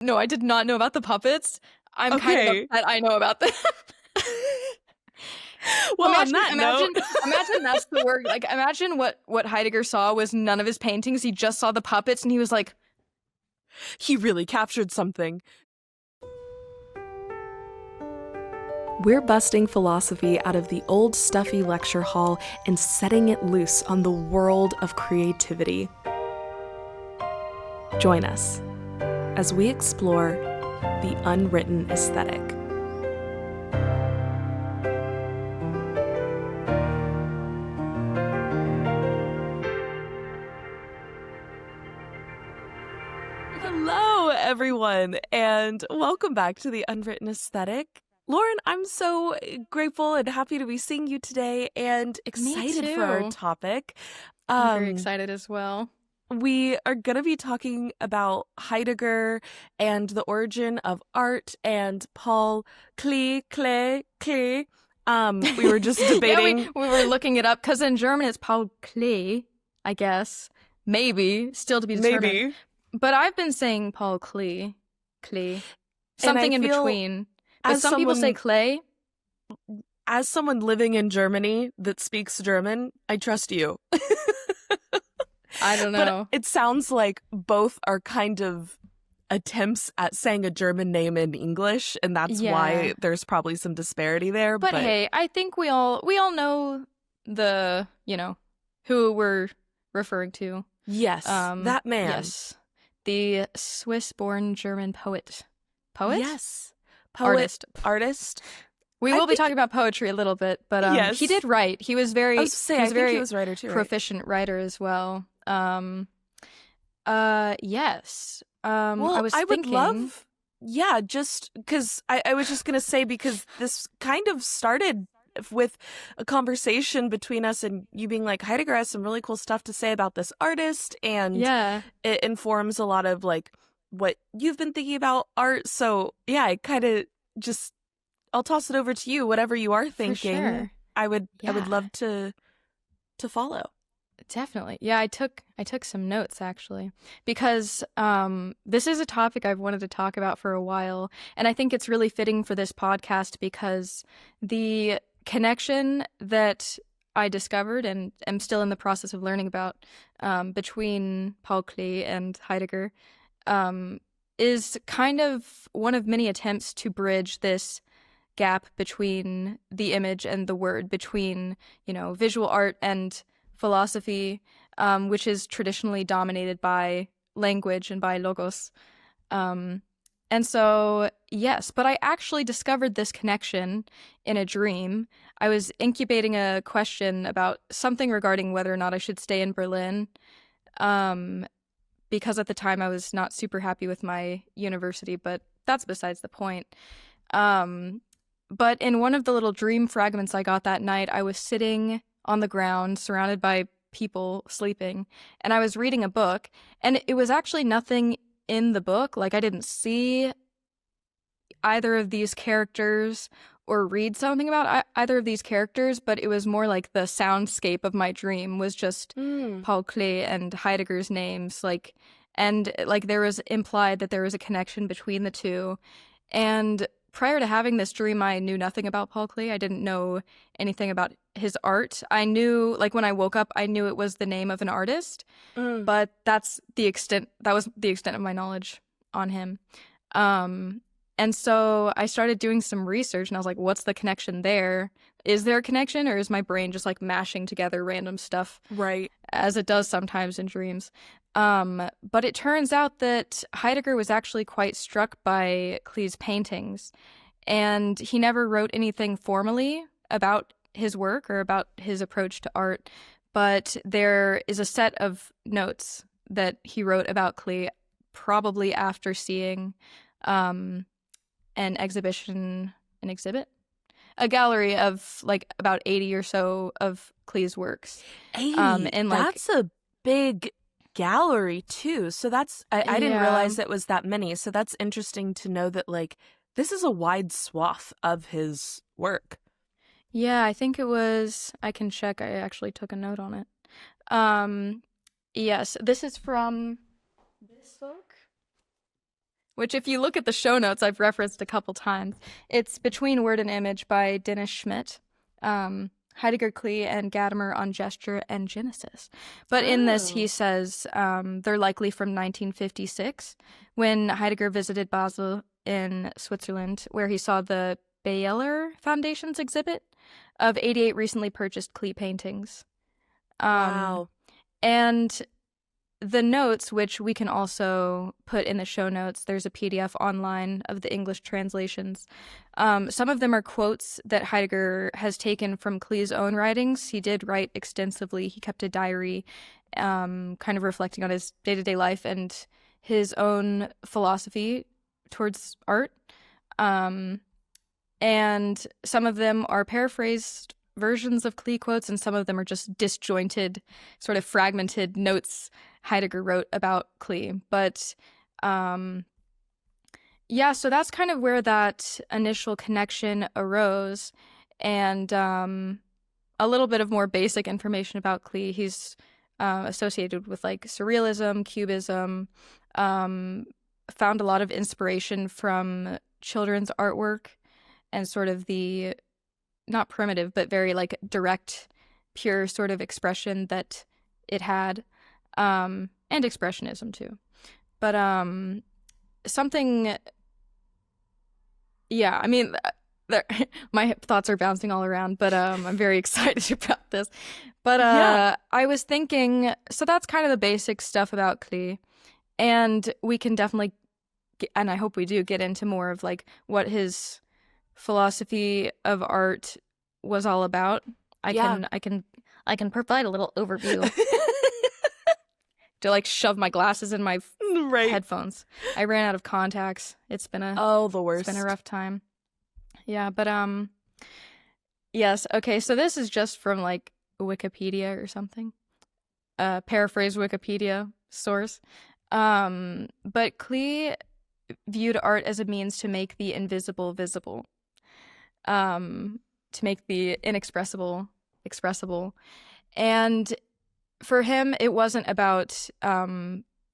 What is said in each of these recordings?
No, I did not know about the puppets. I'm kind of upset I know about them. Well, imagine that's the word. Like, imagine what Heidegger saw was none of his paintings. He just saw the puppets, and he was like, he really captured something. We're busting philosophy out of the old stuffy lecture hall and setting it loose on the world of creativity. Join us as we explore the unwritten aesthetic. Hello, everyone, and welcome back to the Unwritten Aesthetic. Lauren, I'm so grateful and happy to be seeing you today and excited for our topic. I'm very excited as well. We are going to be talking about Heidegger and the origin of art and Paul Klee. We were just debating. Yeah, we were looking it up because in German it's Paul Klee, I guess. Maybe. Still to be determined. Maybe. But I've been saying Paul Klee. Something in between. But some people say Clay. As someone living in Germany that speaks German, I trust you. I don't know. But it sounds like both are kind of attempts at saying a German name in English, and that's why there's probably some disparity there. But hey, I think we all know the, who we're referring to. Yes, that man. Yes. The Swiss-born German poet. Poet? Yes. Poet. Artist. We will be talking about poetry a little bit, but he did write. He was very, I think he was a writer too, proficient writer as well. Yes. Well, I would love, just because I was just gonna say, because this kind of started with a conversation between us and you being like, Heidegger has some really cool stuff to say about this artist, and it informs a lot of like what you've been thinking about art. So yeah, I kind of just, I'll toss it over to you. Whatever you are thinking, sure. I would love to follow. Definitely. Yeah, I took some notes actually, because this is a topic I've wanted to talk about for a while, and I think it's really fitting for this podcast because the connection that I discovered and am still in the process of learning about between Paul Klee and Heidegger is kind of one of many attempts to bridge this gap between the image and the word, between, visual art and philosophy, which is traditionally dominated by language and by logos. And so, yes, but I actually discovered this connection in a dream. I was incubating a question about something regarding whether or not I should stay in Berlin, because at the time I was not super happy with my university, but that's besides the point. But in one of the little dream fragments I got that night, I was sitting on the ground surrounded by people sleeping, and I was reading a book, and it was actually nothing in the book. Like, I didn't see either of these characters or read something about either of these characters, but it was more like the soundscape of my dream was just Paul Klee and Heidegger's names, and there was implied that there was a connection between the two. And prior to having this dream, I knew nothing about Paul Klee. I didn't know anything about his art. I knew, when I woke up, I knew it was the name of an artist, but that was the extent of my knowledge on him. And so I started doing some research, and I was like, what's the connection there? Is there a connection, or is my brain just mashing together random stuff? Right. As it does sometimes in dreams. But it turns out that Heidegger was actually quite struck by Klee's paintings, and he never wrote anything formally about his work or about his approach to art, but there is a set of notes that he wrote about Klee, probably after seeing a gallery of about 80 or so of Klee's works. 80? That's a big gallery too. So that's, I didn't realize it was that many. So that's interesting to know that this is a wide swath of his work. Yeah, I think it was, I can check, I actually took a note on it. Yes, this is from this book, which if you look at the show notes, I've referenced a couple times. It's Between Word and Image by Dennis Schmidt, Heidegger, Klee, and Gadamer on Gesture and Genesis. But in this, he says they're likely from 1956, when Heidegger visited Basel in Switzerland, where he saw the Baylor Foundation's exhibit of 88 recently purchased Klee paintings. Wow. And the notes, which we can also put in the show notes, there's a PDF online of the English translations. Some of them are quotes that Heidegger has taken from Klee's own writings. He did write extensively. He kept a diary kind of reflecting on his day-to-day life and his own philosophy towards art. And some of them are paraphrased versions of Klee quotes, and some of them are just disjointed, sort of fragmented notes Heidegger wrote about Klee. But yeah, so that's kind of where that initial connection arose. And a little bit of more basic information about Klee. He's associated with like surrealism, cubism, found a lot of inspiration from children's artwork and sort of the not primitive, but very like direct, pure sort of expression that it had, and expressionism too. But something, yeah, I mean, my thoughts are bouncing all around, but I'm very excited about this. But Yeah. I was thinking, so that's kind of the basic stuff about Klee, and we can definitely, and I hope we do, get into more of like what his philosophy of art was all about. I can provide a little overview. To like shove my glasses in my Right. headphones. I ran out of contacts. It's been a The worst. it's been a rough time. Yeah, but yes, okay, so this is just from like Wikipedia or something. Paraphrase Wikipedia source. But Klee viewed art as a means to make the invisible visible. To make the inexpressible expressible. And for him, it wasn't about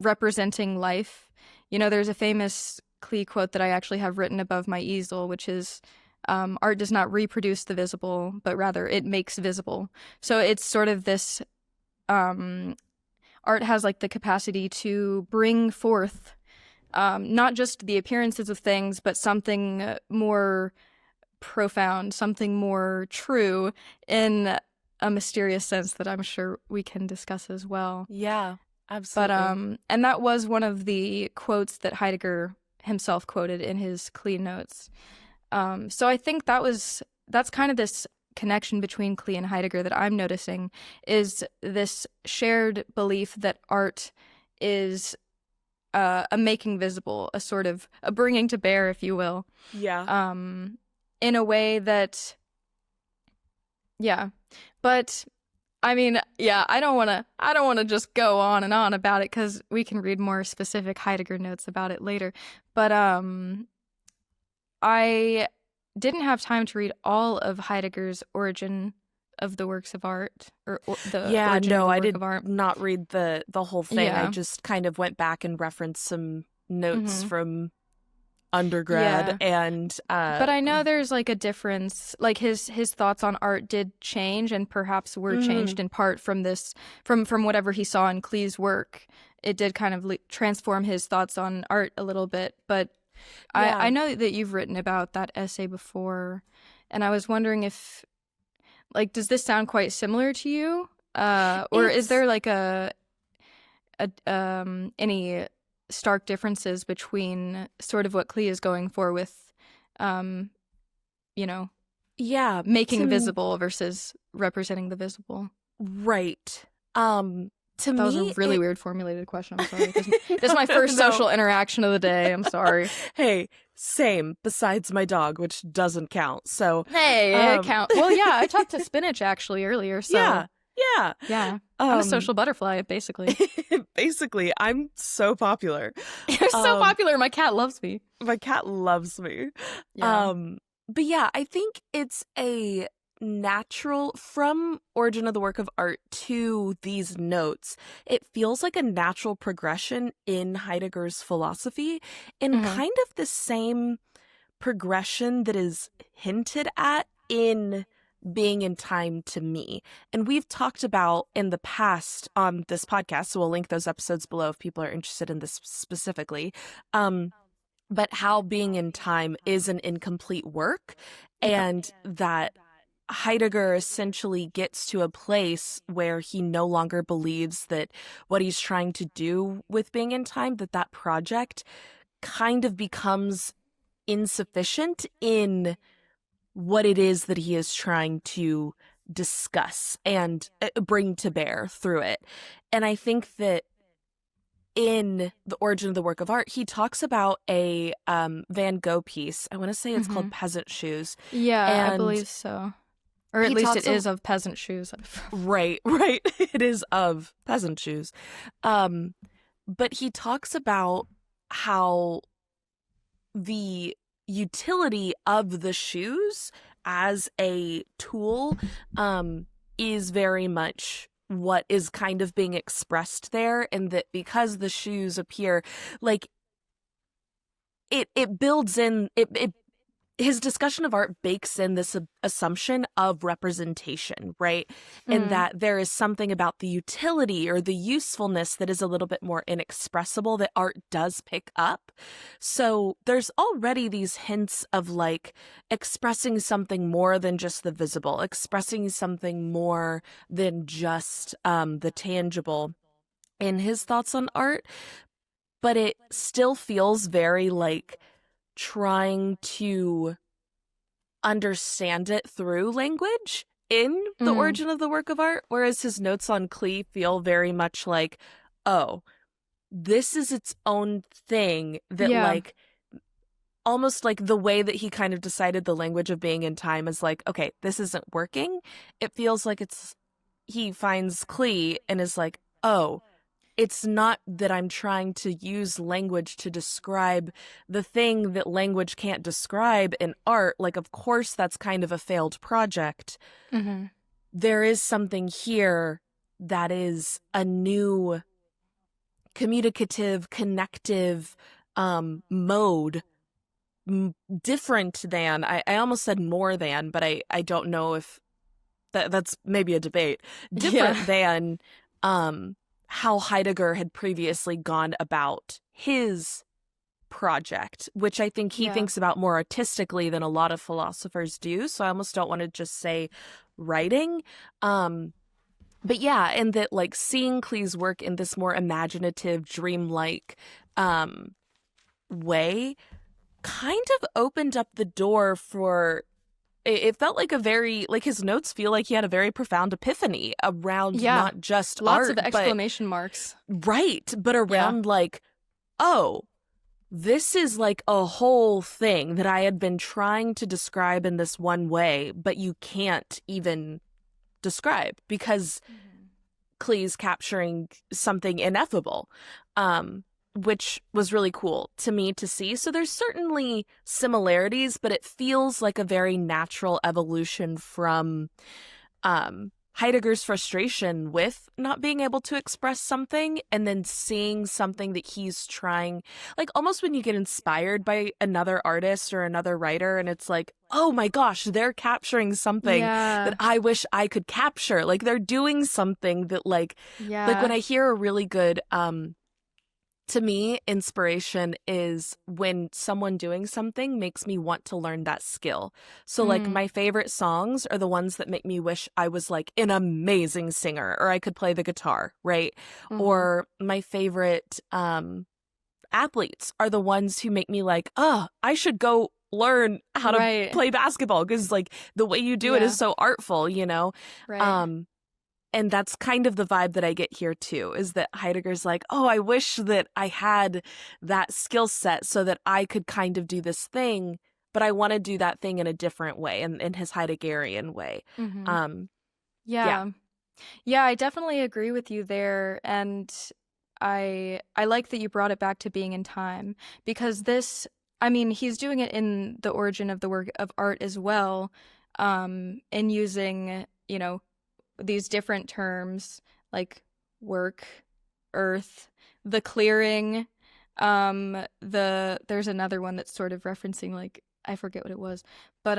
representing life. You know, there's a famous Klee quote that I actually have written above my easel, which is, art does not reproduce the visible, but rather it makes visible. So it's sort of this, art has like the capacity to bring forth not just the appearances of things, but something more profound, something more true in a mysterious sense that I'm sure we can discuss as well. Yeah, absolutely. But and that was one of the quotes that Heidegger himself quoted in his Klee notes. So I think that's kind of this connection between Klee and Heidegger that I'm noticing, is this shared belief that art is a making visible, a sort of a bringing to bear, if you will. Yeah. In a way that, yeah. But I mean, yeah, I don't want to just go on and on about it, because we can read more specific Heidegger notes about it later. But I didn't have time to read all of Heidegger's Origin of the Works of Art, or the Yeah, Origin no, of the I Work did of Art. not read the whole thing. I Yeah. just kind of went back and referenced some notes Mhm. from undergrad, and But I know there's like a difference. Like his thoughts on art did change, and perhaps were changed in part from this, from whatever he saw in Klee's work. It did kind of transform his thoughts on art a little bit. But Yeah. I know that you've written about that essay before, and I was wondering if, like, does this sound quite similar to you, or is It's- there like any stark differences between sort of what Klee is going for with, you know, yeah, making to- visible versus representing the visible? right. To That was me, a really it- weird formulated question. I'm sorry. This is my first No. social interaction of the day. I'm sorry. Hey, same. Besides my dog, which doesn't count. So Hey, it count. Well, yeah, I talked to Spinach actually earlier. So yeah. yeah. I'm a Um, social butterfly, basically. Basically, I'm so popular. You're so popular. My cat loves me. My cat loves me. Yeah. But yeah, I think it's a natural from origin of the work of art to these notes. It feels like a natural progression in Heidegger's philosophy, and kind of the same progression that is hinted at in Being in Time to me. And we've talked about in the past on this podcast, so we'll link those episodes below if people are interested in this specifically, but how Being in Time is an incomplete work, and that Heidegger essentially gets to a place where he no longer believes that what he's trying to do with Being in Time, that project kind of becomes insufficient in what it is that he is trying to discuss and bring to bear through it. And I think that in The Origin of the Work of Art, he talks about a Van Gogh piece. I want to say it's called Peasant Shoes. Yeah, and I believe so. Or at least it is of peasant shoes. Right. It is of peasant shoes. But he talks about how the utility of the shoes as a tool is very much what is kind of being expressed there, and that because the shoes appear like it builds in it his discussion of art bakes in this assumption of representation, right? And that there is something about the utility or the usefulness that is a little bit more inexpressible that art does pick up. So there's already these hints of like expressing something more than just the visible, expressing something more than just the tangible in his thoughts on art. But it still feels very like trying to understand it through language in The Origin of the Work of Art, whereas his notes on Klee feel very much like, oh, this is its own thing that like almost like the way that he kind of decided the language of Being in Time is like, okay, this isn't working. It feels like he finds Klee and is like, oh, it's not that I'm trying to use language to describe the thing that language can't describe in art. Like, of course, that's kind of a failed project. There is something here that is a new communicative, connective mode, different than, I almost said more than, but I don't know if that's maybe a debate, different than how Heidegger had previously gone about his project, which I think he thinks about more artistically than a lot of philosophers do. So I almost don't want to just say writing. But yeah, and that like seeing Klee's work in this more imaginative, dreamlike way kind of opened up the door for, it felt like a very, like his notes feel like he had a very profound epiphany around not just lots art, of exclamation marks. Right, but around like, oh, this is like a whole thing that I had been trying to describe in this one way, but you can't even describe because Klee's capturing something ineffable. Which was really cool to me to see. So there's certainly similarities, but it feels like a very natural evolution from Heidegger's frustration with not being able to express something and then seeing something that he's trying, like almost when you get inspired by another artist or another writer and it's like, oh my gosh, they're capturing something that I wish I could capture. Like they're doing something that like when I hear a really good to me, inspiration is when someone doing something makes me want to learn that skill. So like my favorite songs are the ones that make me wish I was like an amazing singer or I could play the guitar, right? Or my favorite athletes are the ones who make me like, oh, I should go learn how to play basketball because like the way you do it is so artful, you know? And that's kind of the vibe that I get here too, is that Heidegger's like, oh, I wish that I had that skill set so that I could kind of do this thing, but I want to do that thing in a different way, in his Heideggerian way. Yeah, I definitely agree with you there. And I like that you brought it back to Being in Time, because this, I mean, he's doing it in The Origin of the Work of Art as well. in using, these different terms like work, earth, the clearing. There's another one that's sort of referencing, like, I forget what it was, but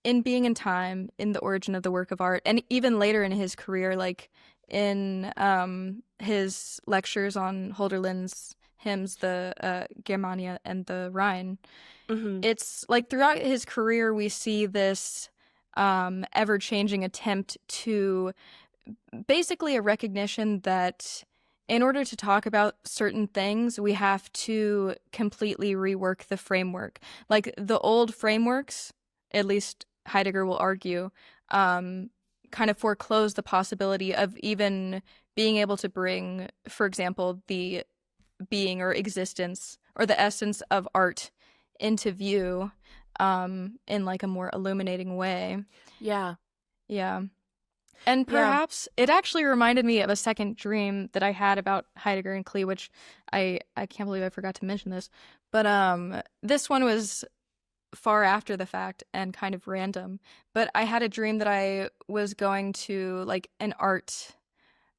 in Being in Time, in The Origin of the Work of Art, and even later in his career, like in his lectures on Hölderlin's hymns, the Germania and the Rhine, it's like throughout his career we see this ever-changing attempt to basically a recognition that in order to talk about certain things, we have to completely rework the framework. Like the old frameworks, at least Heidegger will argue, kind of foreclose the possibility of even being able to bring, for example, the being or existence or the essence of art into view in like a more illuminating way. Yeah. Yeah. And perhaps it actually reminded me of a second dream that I had about Heidegger and Klee, which I can't believe I forgot to mention this. But this one was far after the fact and kind of random. But I had a dream that I was going to like an art,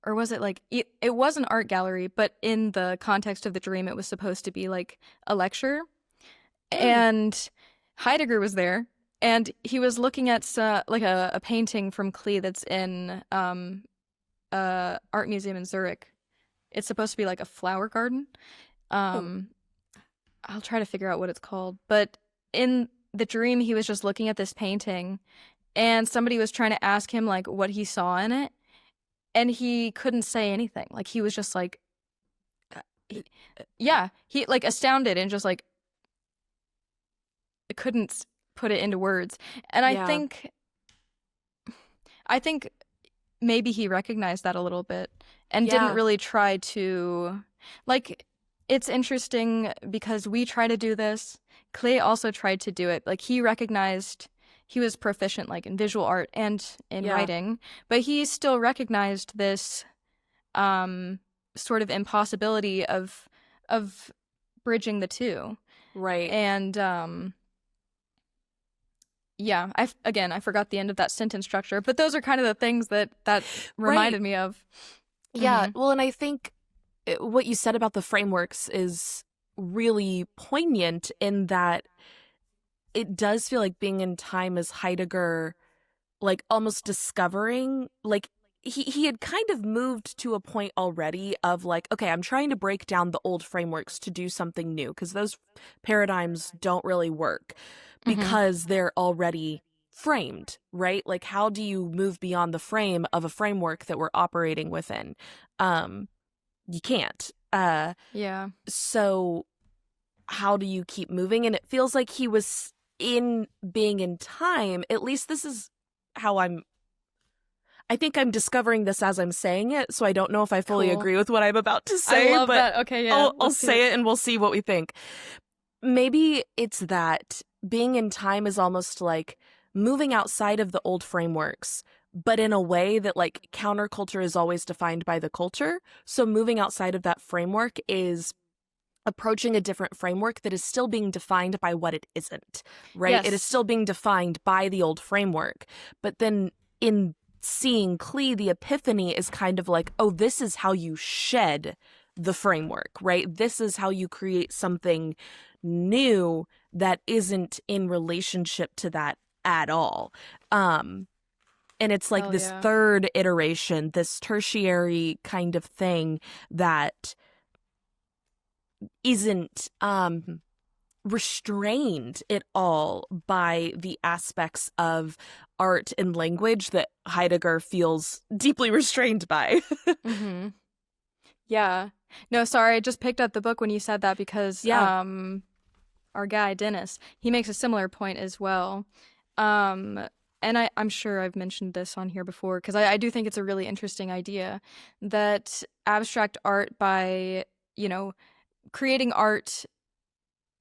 or was it like, it was an art gallery, but in the context of the dream, it was supposed to be like a lecture. And Heidegger was there. And he was looking at like a painting from Klee that's in art museum in Zurich. It's supposed to be like a flower garden. I'll try to figure out what it's called. But in the dream, he was just looking at this painting, and somebody was trying to ask him like what he saw in it, and he couldn't say anything. Like he was just like, he like astounded and just like couldn't put it into words. And I think maybe he recognized that a little bit and didn't really try to, like, it's interesting because we try to do this. Klee also tried to do it. Like he recognized he was proficient like in visual art and in writing, but he still recognized this sort of impossibility of bridging the two. Right. And I forgot the end of that sentence structure, but those are kind of the things that reminded me of. Yeah, well, and I think what you said about the frameworks is really poignant in that it does feel like Being in Time is Heidegger, like, almost discovering, like, he had kind of moved to a point already of, like, okay, I'm trying to break down the old frameworks to do something new, because those paradigms don't really work. Because they're already framed, right? Like, how do you move beyond the frame of a framework that we're operating within? You can't. So how do you keep moving? And it feels like he was in Being in Time. At least this is how I think I'm discovering this as I'm saying it, so I don't know if I fully agree with what I'm about to say. I love but that. Okay, yeah. I'll say it and we'll see what we think. Maybe it's that Being in Time is almost like moving outside of the old frameworks, but in a way that, like, counterculture is always defined by the culture. So moving outside of that framework is approaching a different framework that is still being defined by what it isn't, right? Yes. It is still being defined by the old framework. But then in seeing Klee, the epiphany is kind of like, oh, this is how you shed the framework, right? This is how you create something new that isn't in relationship to that at all. And it's like this third iteration, this tertiary kind of thing that isn't restrained at all by the aspects of art and language that Heidegger feels deeply restrained by. Yeah. No, sorry, I just picked up the book when you said that because our guy, Dennis, he makes a similar point as well. And I'm sure I've mentioned this on here before because I do think it's a really interesting idea that abstract art, by, creating art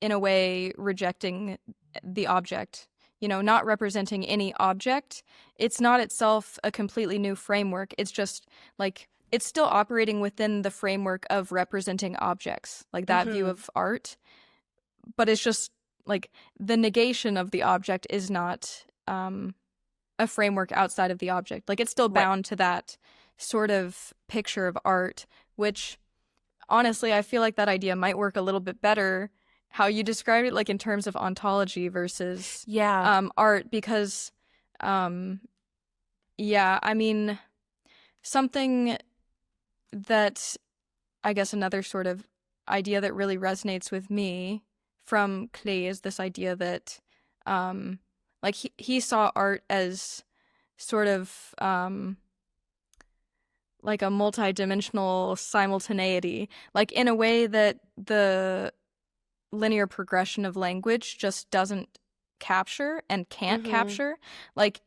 in a way rejecting the object, not representing any object. It's not itself a completely new framework. It's just like, it's still operating within the framework of representing objects, like that view of art. But it's just like the negation of the object is not a framework outside of the object. Like, it's still bound to that sort of picture of art, which honestly, I feel like that idea might work a little bit better how you described it, like in terms of ontology versus art, because I mean, something that I guess another sort of idea that really resonates with me from Klee is this idea that like he saw art as sort of like a multidimensional simultaneity, like in a way that the linear progression of language just doesn't capture and can't capture. Like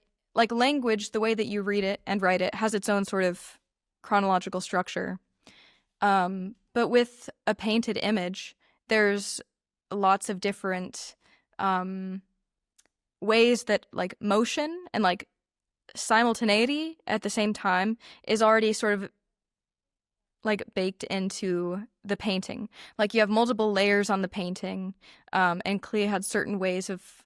language, the way that you read it and write it has its own sort of chronological structure. But with a painted image, there's lots of different ways that like motion and like simultaneity at the same time is already sort of like baked into the painting. Like you have multiple layers on the painting, and Klee had certain ways of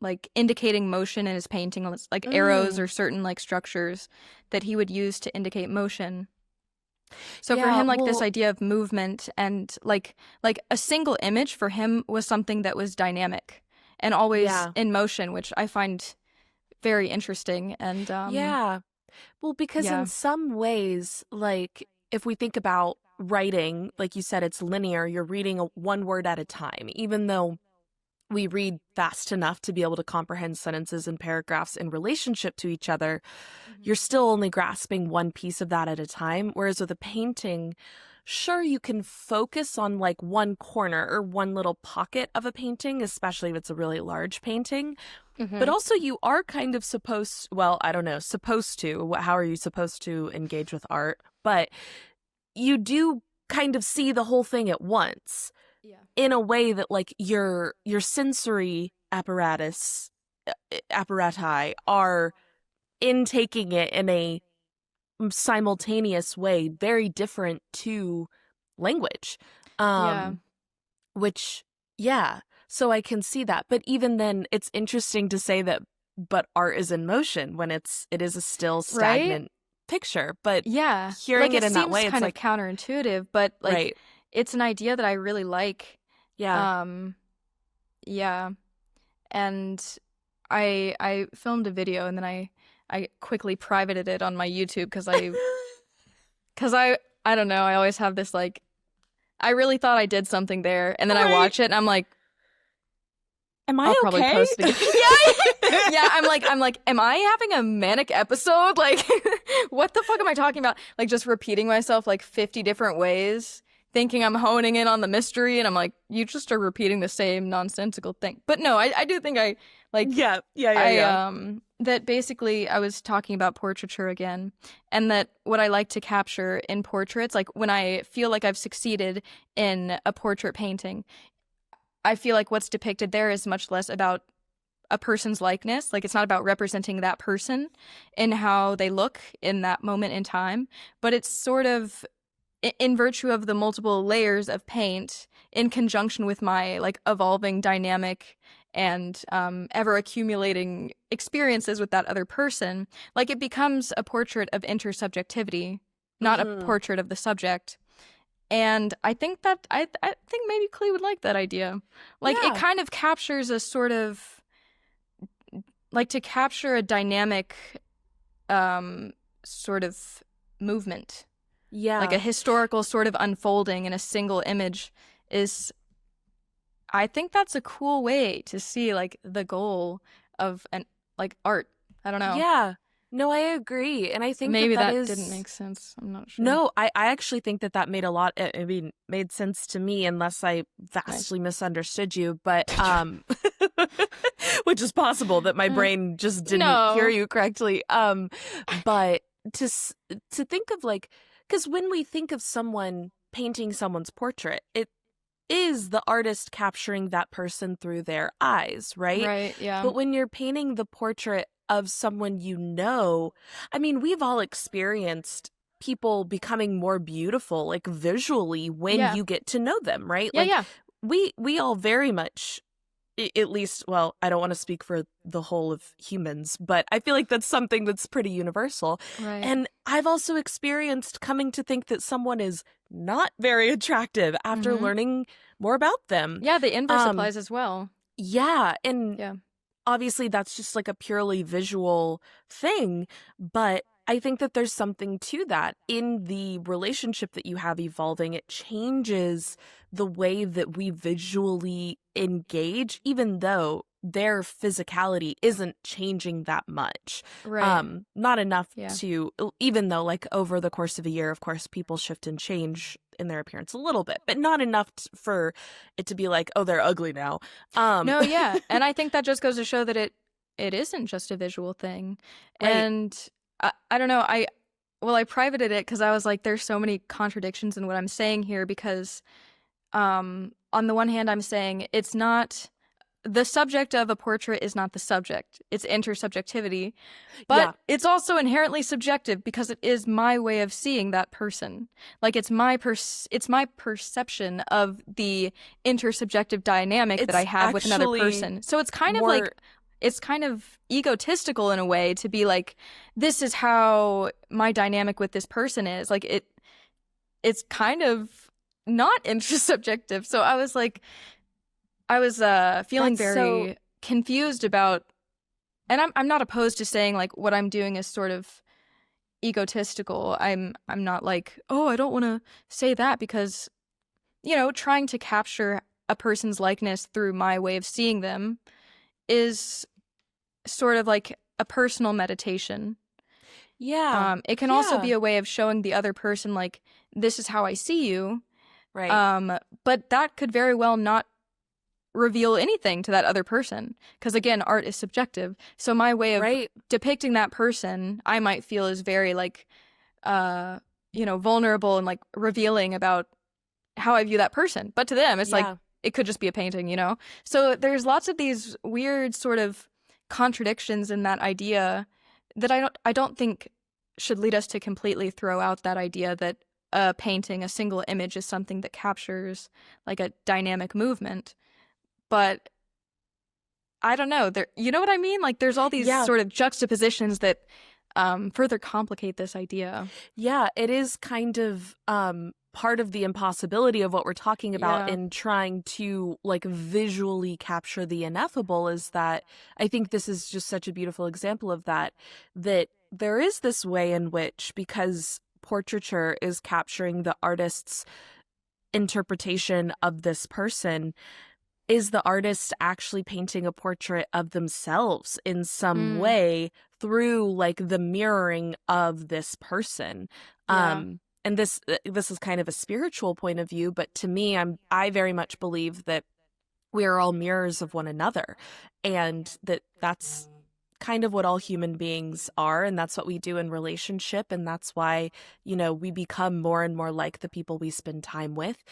like indicating motion in his painting, like arrows or certain like structures that he would use to indicate motion. So for him, like this idea of movement and like a single image for him was something that was dynamic and always in motion, which I find very interesting. And well, because in some ways, like if we think about writing, like you said, it's linear. You're reading one word at a time, even though we read fast enough to be able to comprehend sentences and paragraphs in relationship to each other. You're still only grasping one piece of that at a time. Whereas with a painting, sure, you can focus on like one corner or one little pocket of a painting, especially if it's a really large painting. But also you are kind of supposed to, how are you supposed to engage with art? But you do kind of see the whole thing at once in a way that like your sensory apparati are intaking it in a simultaneous way, very different to language. Which, so I can see that. But even then, it's interesting to say that, but art is in motion when it is a still stagnant picture. But hearing like, it in that way, it's kind like of counterintuitive, but like it's an idea that I really like. And I filmed a video and then I quickly privated it on my YouTube because I don't know, I always have this like, I really thought I did something there, and then I watch it and I'm like, I'll probably okay? post it again. I'm like, am I having a manic episode? Like, what the fuck am I talking about? Like, just repeating myself like 50 different ways, thinking I'm honing in on the mystery, and I'm like, you just are repeating the same nonsensical thing. But no, I do think I like that basically I was talking about portraiture again, and that what I like to capture in portraits, like when I feel like I've succeeded in a portrait painting, I feel like what's depicted there is much less about a person's likeness. Like, it's not about representing that person in how they look in that moment in time, but it's sort of in virtue of the multiple layers of paint in conjunction with my like evolving dynamic and ever accumulating experiences with that other person, like it becomes a portrait of intersubjectivity, not a portrait of the subject. And I think that I think maybe Klee would like that idea. Like it kind of captures a sort of like to capture a dynamic sort of movement. Like a historical sort of unfolding in a single image is, I think that's a cool way to see like the goal of an like art. I don't know. Yeah. No, I agree. And I think maybe that is... didn't make sense. I'm not sure. No, I actually think that made sense to me, unless I vastly misunderstood you, but which is possible that my brain just didn't hear you correctly. But to think of like, because when we think of someone painting someone's portrait, it is the artist capturing that person through their eyes, right? Right, yeah. But when you're painting the portrait of someone you know, I mean, we've all experienced people becoming more beautiful, like visually, when you get to know them, right? We all very much at least, well, I don't want to speak for the whole of humans, but I feel like that's something that's pretty universal. Right. And I've also experienced coming to think that someone is not very attractive after learning more about them. Yeah, the inverse applies as well. Yeah, and Yeah. obviously that's just like a purely visual thing, but I think that there's something to that. In the relationship that you have evolving, it changes the way that we visually engage, even though their physicality isn't changing that much. Right. Not enough Yeah. to, even though like over the course of a year, of course, people shift and change in their appearance a little bit, but not enough for it to be like, oh, they're ugly now. No, yeah. And I think that just goes to show that it isn't just a visual thing. Right. And I don't know, I privated it because I was like, there's so many contradictions in what I'm saying here, because on the one hand, I'm saying it's not the subject of a portrait is not the subject. It's intersubjectivity. But it's also inherently subjective because it is my way of seeing that person. Like it's my perception of the intersubjective dynamic that I have with another person. So it's kind of like, it's kind of egotistical in a way to be like, this is how my dynamic with this person is. Like it's kind of not intersubjective. So I was like, feeling very confused about, and I'm not opposed to saying like what I'm doing is sort of egotistical. I'm not like, oh, I don't want to say that, because, you know, trying to capture a person's likeness through my way of seeing them is sort of like a personal meditation. Yeah. It can also be a way of showing the other person like, this is how I see you. Right. But that could very well not reveal anything to that other person, because again, art is subjective. So my way of depicting that person, I might feel is very like you know, vulnerable and like revealing about how I view that person, but to them it's like it could just be a painting, you know. So there's lots of these weird sort of contradictions in that idea that I don't think should lead us to completely throw out that idea that a painting, a single image, is something that captures like a dynamic movement. But I don't know. You know what I mean? Like there's all these sort of juxtapositions that further complicate this idea. Yeah, it is kind of part of the impossibility of what we're talking about in trying to like visually capture the ineffable, is that I think this is just such a beautiful example of that there is this way in which, because portraiture is capturing the artist's interpretation of this person, is the artist actually painting a portrait of themselves in some way through like the mirroring of this person. And this is kind of a spiritual point of view, but to me, I very much believe that we are all mirrors of one another, and that's kind of what all human beings are, and that's what we do in relationship, and that's why, you know, we become more and more like the people we spend time with.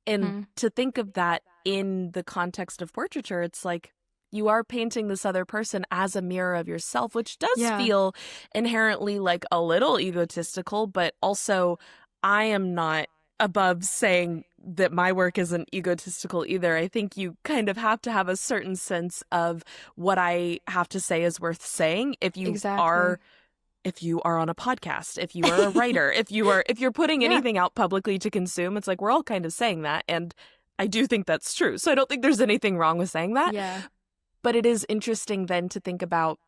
And to think of that in the context of portraiture, it's like you are painting this other person as a mirror of yourself, which does feel inherently like a little egotistical, but also I am not above saying that my work isn't egotistical either. I think you kind of have to have a certain sense of what I have to say is worth saying. If you are on a podcast, if you are a writer, if you're putting anything out publicly to consume, it's like we're all kind of saying that. And I do think that's true. So I don't think there's anything wrong with saying that. Yeah. But it is interesting then to think about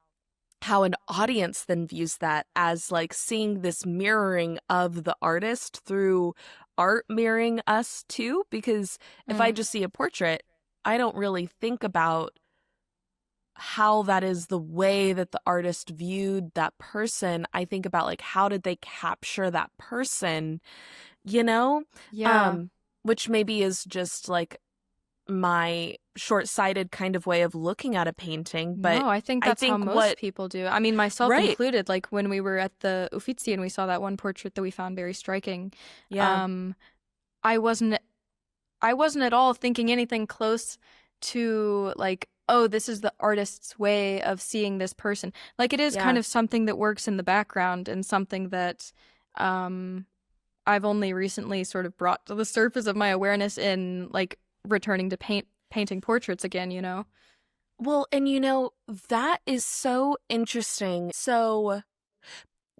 how an audience then views that as like seeing this mirroring of the artist through art mirroring us too. Because if I just see a portrait, I don't really think about how that is the way that the artist viewed that person. I think about like, how did they capture that person, you know? Which maybe is just like my short-sighted kind of way of looking at a painting. But no, I think that's how most people do. I mean, myself included, like when we were at the Uffizi and we saw that one portrait that we found very striking. I wasn't at all thinking anything close to like, oh, this is the artist's way of seeing this person. Like it is kind of something that works in the background, and something that I've only recently sort of brought to the surface of my awareness in like returning to painting portraits again, you know? Well, and that is so interesting. So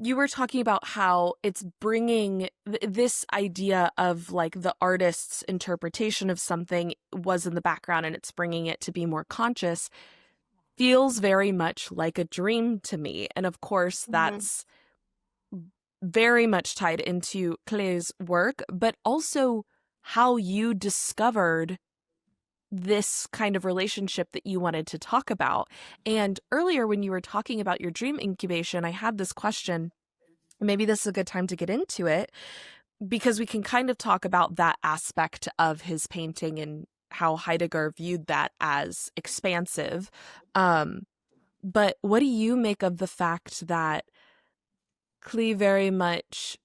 you were talking about how it's bringing this idea of like the artist's interpretation of something was in the background and it's bringing it to be more conscious. Feels very much like a dream to me. And of course, that's very much tied into Klee's work, but also how you discovered this kind of relationship that you wanted to talk about. And earlier, when you were talking about your dream incubation, I had this question. Maybe this is a good time to get into it because we can kind of talk about that aspect of his painting and how Heidegger viewed that as expansive. But what do you make of the fact that Klee very much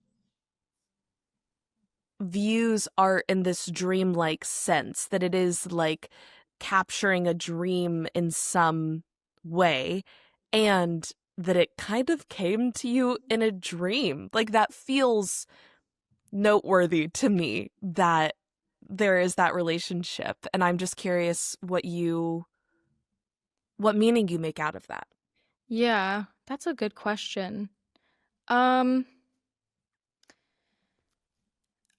views art in this dreamlike sense, that it is like capturing a dream in some way, and that it kind of came to you in a dream? Like, that feels noteworthy to me that there is that relationship. And I'm just curious what meaning you make out of that. Yeah, that's a good question. Um,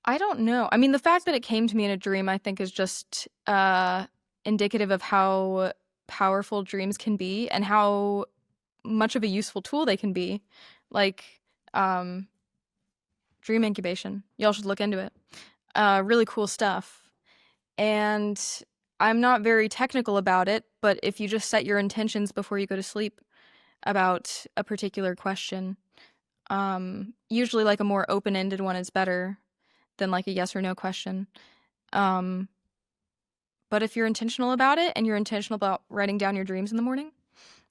I don't know. I mean, the fact that it came to me in a dream, I think, is just indicative of how powerful dreams can be and how much of a useful tool they can be. Like, dream incubation. Y'all should look into it. Really cool stuff. And I'm not very technical about it, but if you just set your intentions before you go to sleep about a particular question, usually like a more open-ended one is better than like a yes or no question. But if you're intentional about it and you're intentional about writing down your dreams in the morning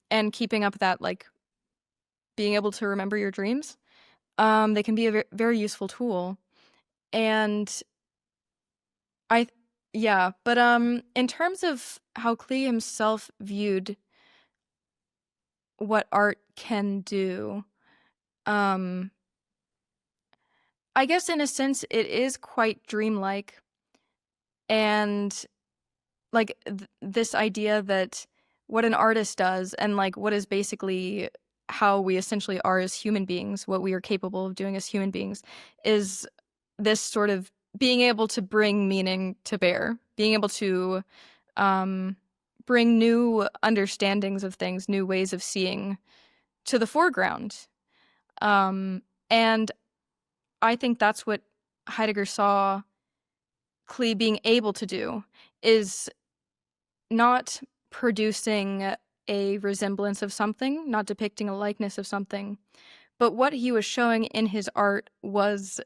and keeping up that like being able to remember your dreams, they can be a very useful tool. And but in terms of how Klee himself viewed what art can do, I guess in a sense it is quite dreamlike, and like this idea that what an artist does and like what is basically how we essentially are as human beings, what we are capable of doing as human beings, is this sort of being able to bring meaning to bear, being able to bring new understandings of things, new ways of seeing to the foreground. And I think that's what Heidegger saw Klee being able to do, is not producing a resemblance of something, not depicting a likeness of something, but what he was showing in his art was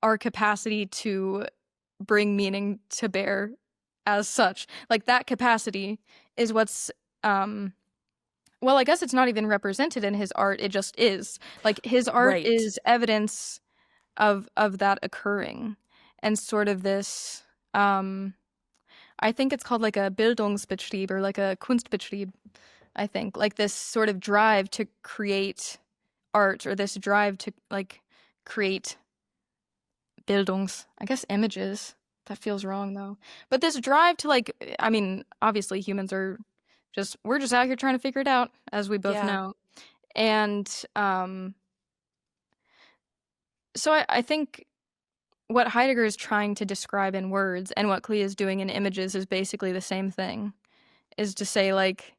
our capacity to bring meaning to bear as such. Like that capacity is what's well, I guess it's not even represented in his art, it just is. Like his art Right. is evidence of that occurring, and sort of this I think it's called like a Bildungsbetrieb or like a Kunstbetrieb, I think. Like this sort of drive to create art, or this drive to like create Bildungs, I guess images. That feels wrong though. But this drive to like, I mean, obviously humans are we're just out here trying to figure it out, as we both know. And so I think what Heidegger is trying to describe in words and what Klee is doing in images is basically the same thing, is to say like,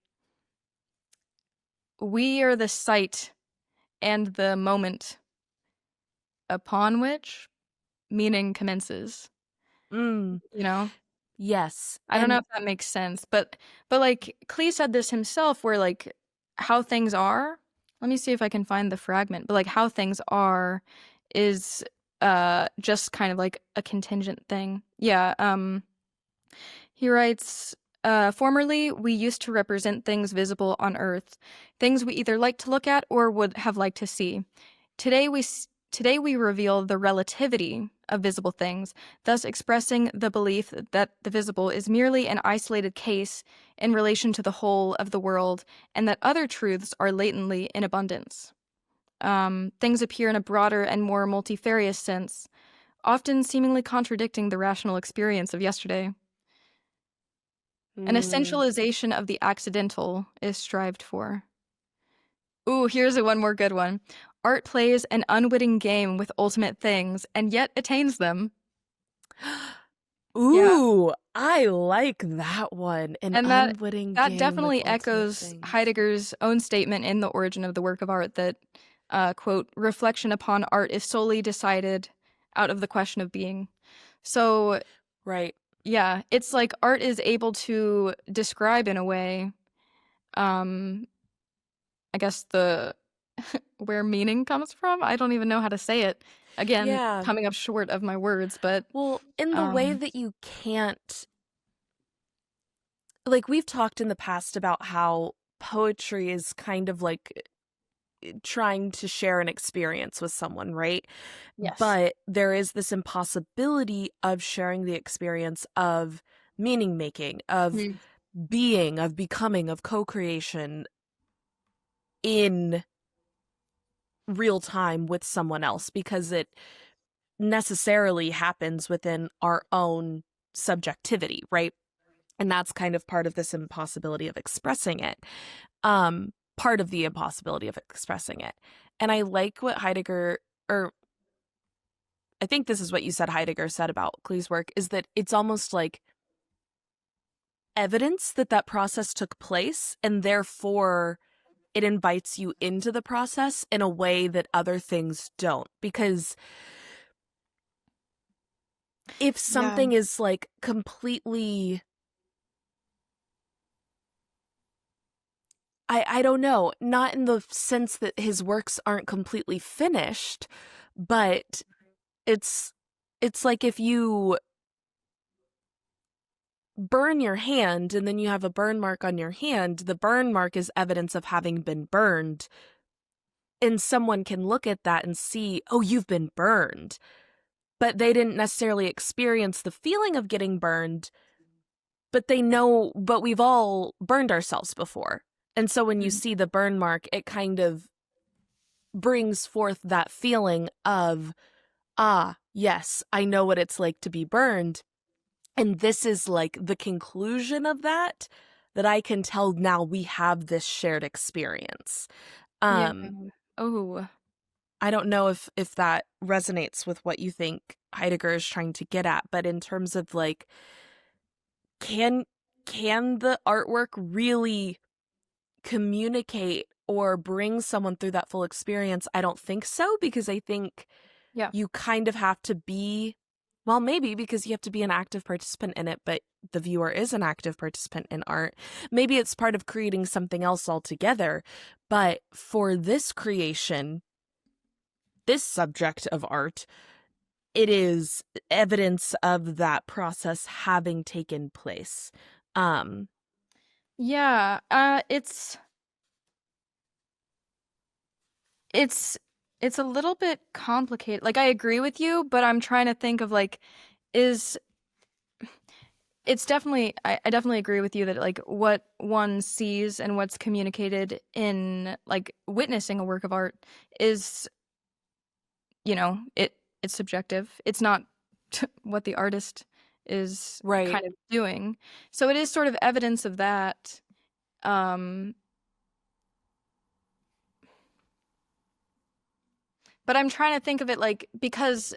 we are the site and the moment upon which meaning commences. You know? Yes. I don't know if that makes sense, but like Klee said this himself, where like how things are, let me see if I can find the fragment, but like how things are is just kind of like a contingent thing. Yeah, he writes, formerly we used to represent things visible on earth, things we either like to look at or would have liked to see. Today we reveal the relativity of visible things, thus expressing the belief that the visible is merely an isolated case in relation to the whole of the world, and that other truths are latently in abundance. Things appear in a broader and more multifarious sense, often seemingly contradicting the rational experience of yesterday. An essentialization of the accidental is strived for. Ooh, here's one more good one. Art plays an unwitting game with ultimate things and yet attains them. Ooh, yeah. I like that one. An and unwitting that game definitely with echoes things. Heidegger's own statement in The Origin of the Work of Art that, quote, reflection upon art is solely decided out of the question of being. So, right. Yeah, it's like art is able to describe in a way, I guess where meaning comes from. I don't even know how to say it. Again, coming up short of my words, but well, in the way that you can't, like, we've talked in the past about how poetry is kind of like trying to share an experience with someone, right? Yes. But there is this impossibility of sharing the experience of meaning making, of being, of becoming, of co-creation in real time with someone else, because it necessarily happens within our own subjectivity, right? And that's kind of part of this impossibility of expressing it. Part of the impossibility of expressing it. And I like what Heidegger, or I think this is what you said Heidegger said about Klee's work, is that it's almost like evidence that that process took place, and therefore it invites you into the process in a way that other things don't. Because if something is like completely, I don't know, not in the sense that his works aren't completely finished, but it's like if you burn your hand and then you have a burn mark on your hand, the burn mark is evidence of having been burned. And someone can look at that and see, oh, you've been burned. But they didn't necessarily experience the feeling of getting burned, but they know, but we've all burned ourselves before. And so when you see the burn mark, it kind of brings forth that feeling of, yes, I know what it's like to be burned. And this is like the conclusion of that I can tell now we have this shared experience. Oh. I don't know if that resonates with what you think Heidegger is trying to get at, but in terms of like, can the artwork really communicate or bring someone through that full experience? I don't think so, because I think you kind of have to be, well, maybe because you have to be an active participant in it, but the viewer is an active participant in art. Maybe it's part of creating something else altogether. But for this creation, this subject of art, it is evidence of that process having taken place. It's a little bit complicated. Like, I agree with you, but I'm trying to think of like, it's definitely, I definitely agree with you that like what one sees and what's communicated in like witnessing a work of art is, it's subjective. It's not what the artist is kind of doing. So it is sort of evidence of that. But I'm trying to think of it like, because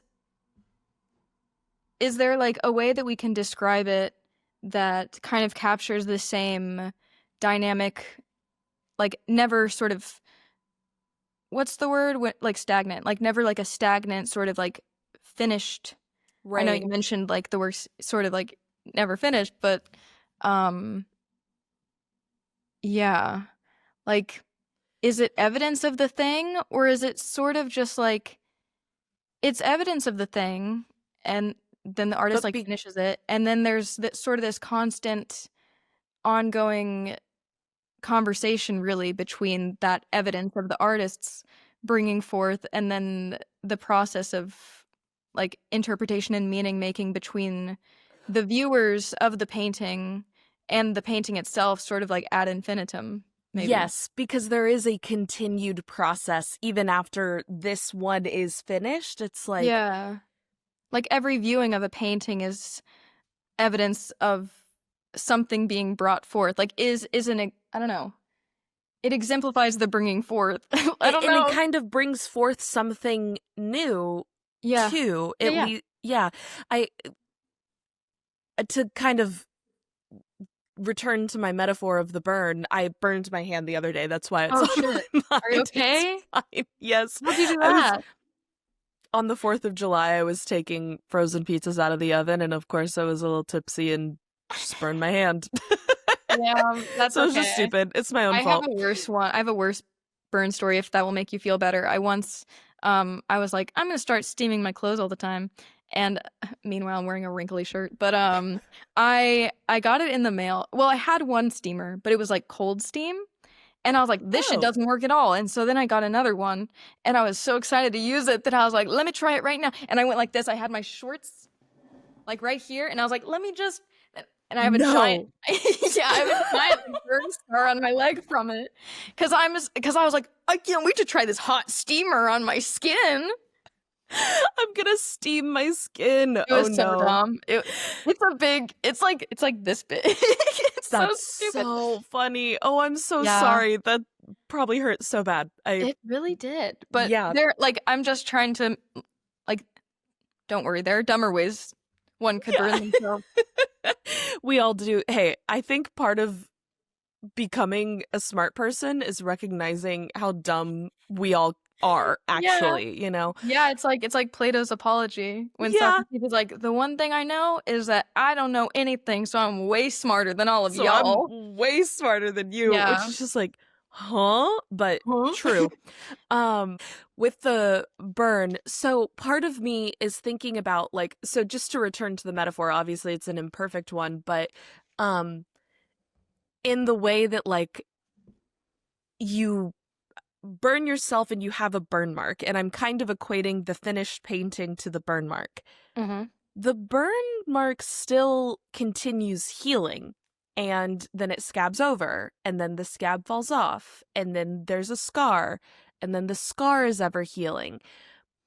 is there like a way that we can describe it that kind of captures the same dynamic, like never sort of, what's the word? Like stagnant, like never like a stagnant sort of like finished. Right. I know you mentioned like the work's sort of like never finished, but yeah, like, is it evidence of the thing, or is it sort of just like it's evidence of the thing, and then the artist like finishes it, and then there's sort of this constant ongoing conversation really between that evidence of the artist's bringing forth and then the process of like interpretation and meaning making between the viewers of the painting and the painting itself, sort of like ad infinitum. Maybe. Yes, because there is a continued process even after this one is finished. It's like, yeah, like every viewing of a painting is evidence of something being brought forth. Like isn't I don't know. It exemplifies the bringing forth. I don't know. And it kind of brings forth something new too. To kind of return to my metaphor of the burn, I burned my hand the other day. That's why it's on my mind. Are you okay? Yes. How'd you do that? On the 4th of July, I was taking frozen pizzas out of the oven, and of course I was a little tipsy and just burned my hand. Yeah, that's so it's just stupid. It's my own fault. I have a worse one. I have a worse burn story, if that will make you feel better. I once, I was like, I'm gonna start steaming my clothes all the time, and meanwhile I'm wearing a wrinkly shirt. But I got it in the mail. Well, I had one steamer, but it was like cold steam. And I was like, this shit doesn't work at all. And so then I got another one, and I was so excited to use it that I was like, let me try it right now. And I went like this. I had my shorts like right here, and I was like, let me just, and I have a giant, I have a giant burn scar on my leg from it. Because I was like, I can't wait to try this hot steamer on my skin. I'm gonna steam my skin. It was so dumb. It's like this big. It's That's so stupid. So funny. Oh, I'm so sorry. That probably hurt so bad. It really did. But they're like, I'm just trying to, like, don't worry. There are dumber ways one could burn themselves. We all do. Hey, I think part of becoming a smart person is recognizing how dumb we all are, actually, you know? Yeah, it's like Plato's Apology, when Socrates is like, the one thing I know is that I don't know anything, so I'm way smarter than all of y'all. I'm way smarter than you, which is just like, but true. With the burn, so part of me is thinking about, like, so just to return to the metaphor, obviously it's an imperfect one, but in the way that, like, you burn yourself and you have a burn mark, and I'm kind of equating the finished painting to the burn mark. Mm-hmm. The burn mark still continues healing, and then it scabs over, and then the scab falls off, and then there's a scar, and then the scar is ever healing.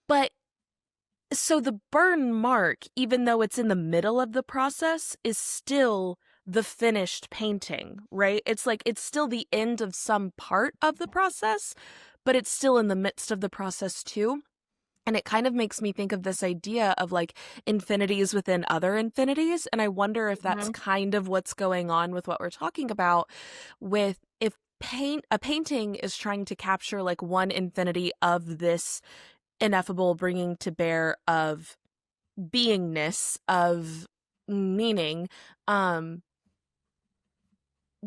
But so the burn mark, even though it's in the middle of the process, is still the finished painting, right? It's like it's still the end of some part of the process, but it's still in the midst of the process too. And it kind of makes me think of this idea of like infinities within other infinities. And I wonder if that's kind of what's going on with what we're talking about, with if a painting is trying to capture like one infinity of this ineffable bringing to bear of beingness, of meaning,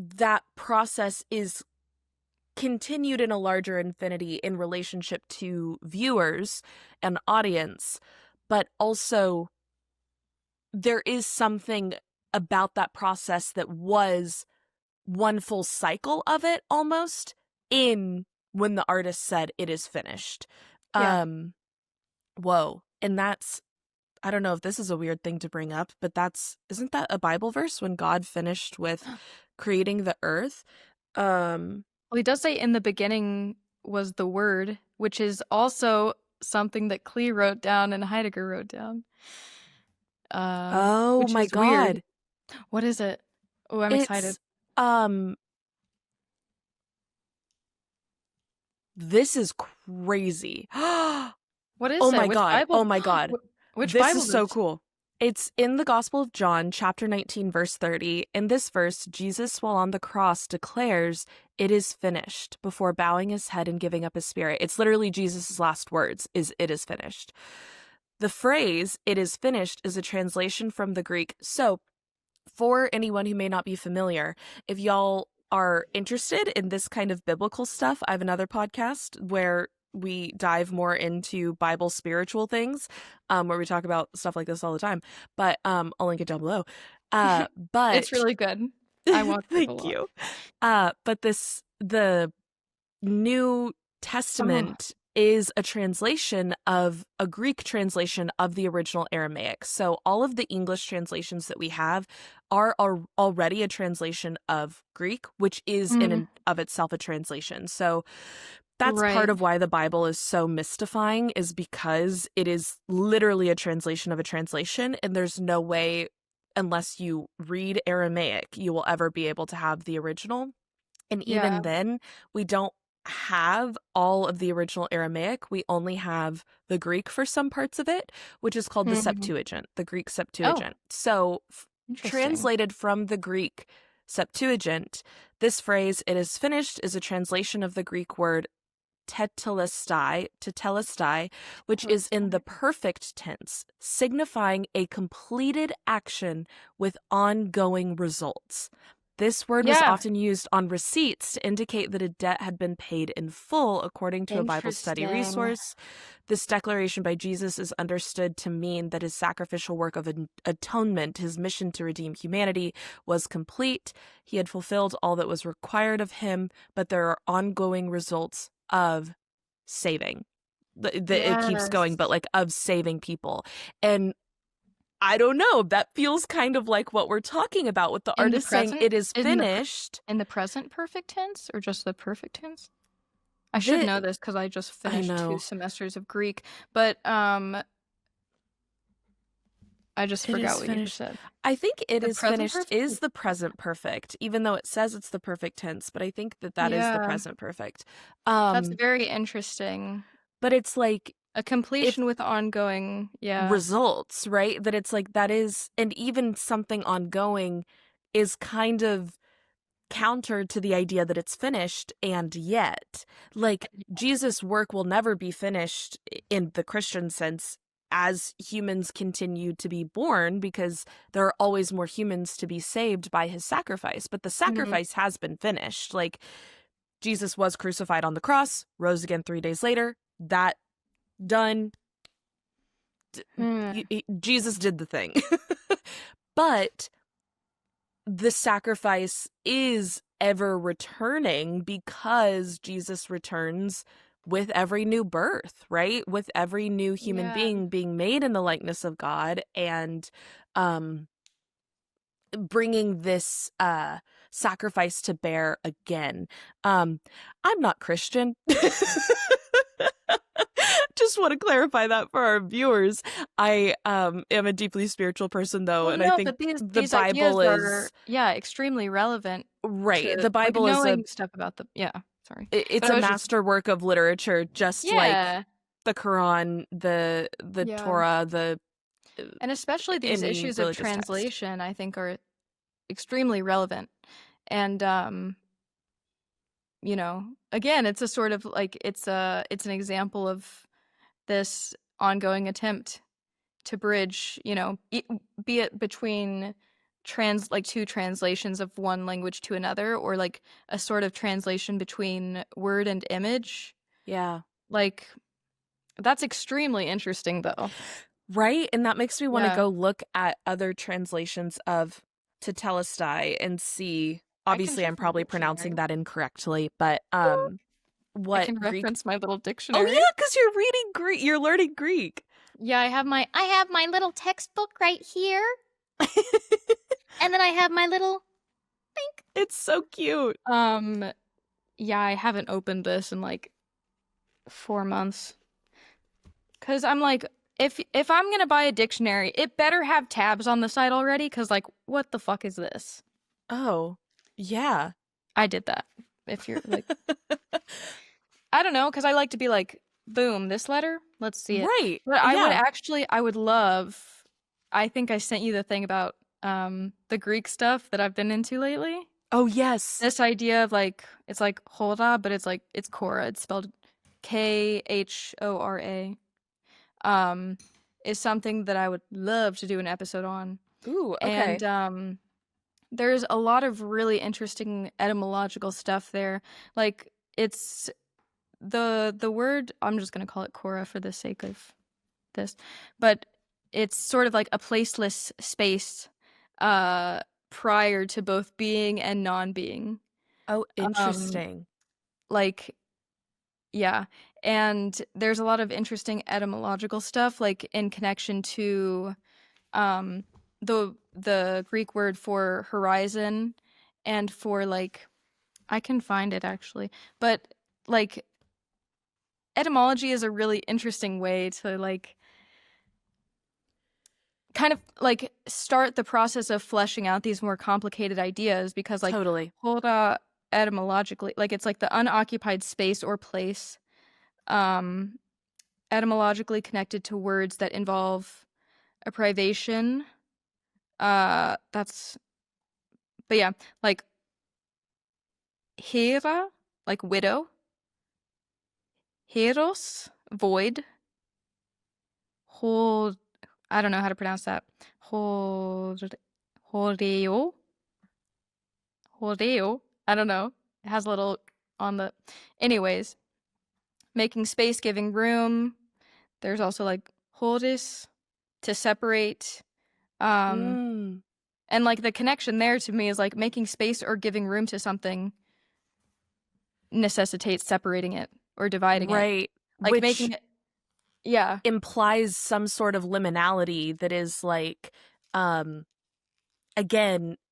that process is continued in a larger infinity in relationship to viewers and audience, but also there is something about that process that was one full cycle of it almost in when the artist said it is finished. Whoa. And that's, I don't know if this is a weird thing to bring up, but isn't that a Bible verse when God finished with creating the earth? Well, he does say in the beginning was the word, which is also something that Klee wrote down and Heidegger wrote down. Oh my God. Weird. What is it? Oh, I'm excited. This is crazy. What is it? Oh my Which God. Bible? Oh my God. Which this Bible is so cool. It's in the Gospel of John, chapter 19, verse 30. In this verse, Jesus, while on the cross, declares, "It is finished," before bowing his head and giving up his spirit. It's literally Jesus' last words, is "it is finished." The phrase, "it is finished," is a translation from the Greek. So, for anyone who may not be familiar, if y'all are interested in this kind of biblical stuff, I have another podcast where we dive more into Bible spiritual things, where we talk about stuff like this all the time. But I'll link it down below. But it's really good. I want thank you. But the New Testament is a translation of a Greek translation of the original Aramaic. So all of the English translations that we have are already a translation of Greek, which is in and of itself a translation. So that's part of why the Bible is so mystifying, is because it is literally a translation of a translation, and there's no way unless you read Aramaic, you will ever be able to have the original. And even then, we don't have all of the original Aramaic. We only have the Greek for some parts of it, which is called the Septuagint, the Greek Septuagint. So translated from the Greek Septuagint, this phrase, "it is finished," is a translation of the Greek word tetelestai, which is in the perfect tense, signifying a completed action with ongoing results. This word was often used on receipts to indicate that a debt had been paid in full, according to a Bible study resource. This declaration by Jesus is understood to mean that his sacrificial work of atonement, his mission to redeem humanity, was complete. He had fulfilled all that was required of him, but there are ongoing results of saving. It keeps going, but like of saving people. And I don't know, that feels kind of like what we're talking about with the artist saying it is finished. In the present perfect tense or just the perfect tense? I should know this because I just finished 2 semesters of Greek, but I just forgot what you just said. I think it is finished is the present perfect, even though it says it's the perfect tense, but I think that is the present perfect. That's very interesting. But it's like a completion with ongoing results, right? That it's like that is, and even something ongoing is kind of counter to the idea that it's finished, and yet, like, Jesus' work will never be finished in the Christian sense as humans continue to be born, because there are always more humans to be saved by his sacrifice. But the sacrifice has been finished. Like, Jesus was crucified on the cross, rose again 3 days later. That done. Jesus did the thing. But the sacrifice is ever returning because Jesus returns with every new birth, right? With every new human being made in the likeness of God, and bringing this sacrifice to bear again. I'm not Christian. Just want to clarify that for our viewers. I am a deeply spiritual person, though, and I think the Bible is extremely relevant. Right, the Bible is knowing stuff about the it's a masterwork of literature, just like the Quran, the Torah, and especially these issues of translation, I think, are extremely relevant. And again, it's a sort of like it's an example of this ongoing attempt to bridge, be it between two translations of one language to another, or like a sort of translation between word and image. Yeah. Like, that's extremely interesting, though. Right? And that makes me want to go look at other translations of tetelestai and see. Obviously, I'm probably pronouncing that incorrectly, but what I can Greek... reference my little dictionary. Oh yeah, because you're reading Greek. You're learning Greek. Yeah, I have my little textbook right here, and then I have my little. Think. It's so cute. Yeah, I haven't opened this in like 4 months, because I'm like, if I'm gonna buy a dictionary, it better have tabs on the side already, because like, what the fuck is this? Oh, yeah. I did that. If you're like, I don't know, because I like to be like, boom, this letter, let's see it. Right. But I would love, I think I sent you the thing about the Greek stuff that I've been into lately. Oh, yes. This idea of like, it's like khōra, but it's khōra. It's spelled KHORA. Is something that I would love to do an episode on. Ooh, okay. And there's a lot of really interesting etymological stuff there. Like, it's the word, I'm just going to call it khōra for the sake of this, but it's sort of like a placeless space prior to both being and non-being. Oh, interesting. Yeah. And there's a lot of interesting etymological stuff, like in connection to the Greek word for horizon, and for like, I can find it actually, but like, etymology is a really interesting way to like kind of like start the process of fleshing out these more complicated ideas, because like Totally. khōra etymologically, like it's like the unoccupied space or place, etymologically connected to words that involve a privation. That's, but yeah, like hera, like widow, heros, void, hor, I don't know how to pronounce that, horeo, horeo, I don't know, it has a little on the, anyways, making space, giving room. There's also like horis, to separate, and like the connection there to me is like making space or giving room to something necessitates separating it or dividing it. Right. Like Which making it, yeah. implies some sort of liminality that is like, again,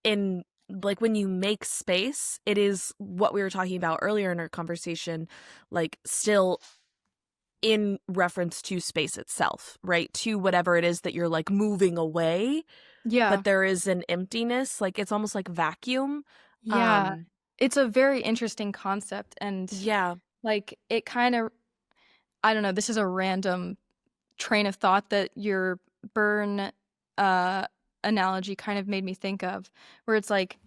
in like when you make space, it is what we were talking about earlier in our conversation, like still in reference to space itself, right? To whatever it is that you're like moving away. Yeah. But there is an emptiness, like it's almost like vacuum. Yeah. It's a very interesting concept, and Yeah. like it kind of, I don't know, this is a random train of thought that your burn analogy kind of made me think of, where it's like,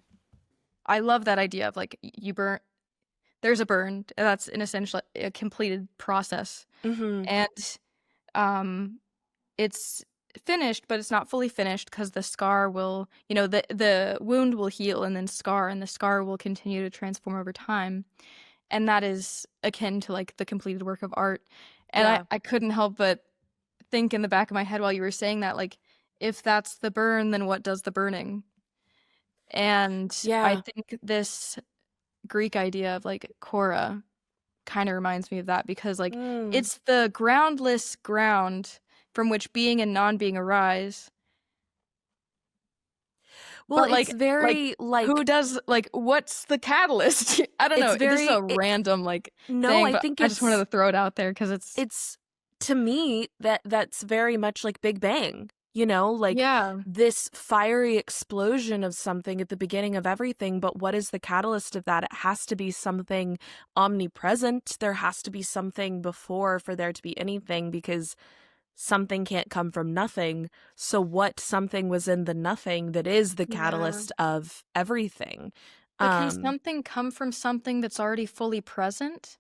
I love that idea of like you burn, there's a burn, that's an essential, a completed process, and it's finished, but it's not fully finished because the scar will, you know, the wound will heal and then scar, and the scar will continue to transform over time, and that is akin to like the completed work of art. And Yeah. I couldn't help but think in the back of my head while you were saying that, like, if that's the burn, then what does the burning? And Yeah. I think this Greek idea of like khōra kind of reminds me of that, because like it's the groundless ground from which being and non-being arise. Well, But, like, it's very like who does, like, what's the catalyst? I don't know. It's very- this is a random like no, thing, I but think I just wanted it's- to throw it out there because it's to me that's very much like Big Bang, you know, like yeah, this fiery explosion of something at the beginning of everything. But what is the catalyst of that? It has to be something omnipresent. There has to be something before for there to be anything, because something can't come from nothing. So what something was in the nothing that is the catalyst of everything? but can something come from something that's already fully present?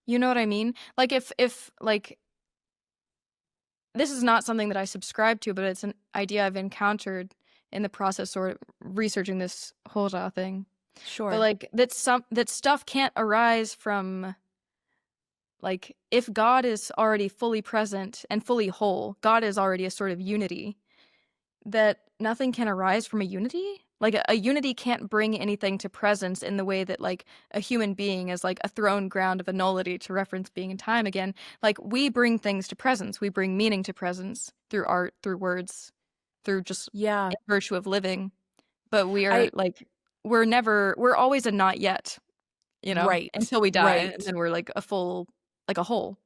You know what I mean? Like if like, this is not something that I subscribe to, but it's an idea I've encountered in the process or researching this khōra thing. Sure. But like that stuff can't arise from, like, if God is already fully present and fully whole, God is already a sort of unity, that nothing can arise from a unity? Like a unity can't bring anything to presence in the way that like a human being is like a thrown ground of a nullity, to reference being and time again. Like we bring things to presence, we bring meaning to presence through art, through words, through just in virtue of living. But we are we're always a not yet, you know, right, until we die, right. and then we're like a full, like a whole.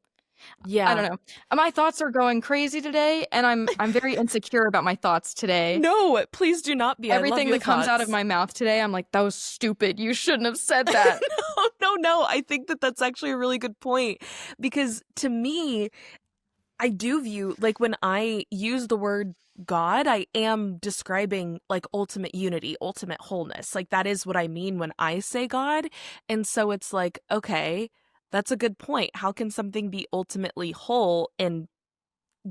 Yeah. I don't know. My thoughts are going crazy today, and I'm very insecure about my thoughts today. No, please do not be. Everything that comes out of my mouth today, I'm like, that was stupid. You shouldn't have said that. No. I think that's actually a really good point, because to me, I do view, like, when I use the word God, I am describing like ultimate unity, ultimate wholeness. Like that is what I mean when I say God. And so it's like, okay, that's a good point. How can something be ultimately whole and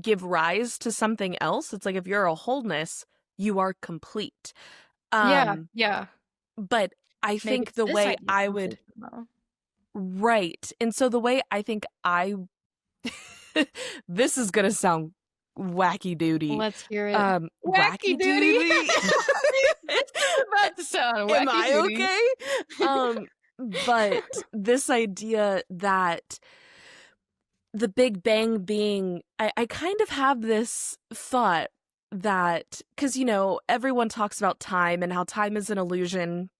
give rise to something else? It's like, if you're a wholeness, you are complete. Yeah. But I think the way I would, right. And so the way I think this is going to sound wacky doody. Let's hear it. Wacky doody. It's about to sound wacky. Am I okay? But this idea that the Big Bang being, I kind of have this thought that, because, you know, everyone talks about time and how time is an illusion,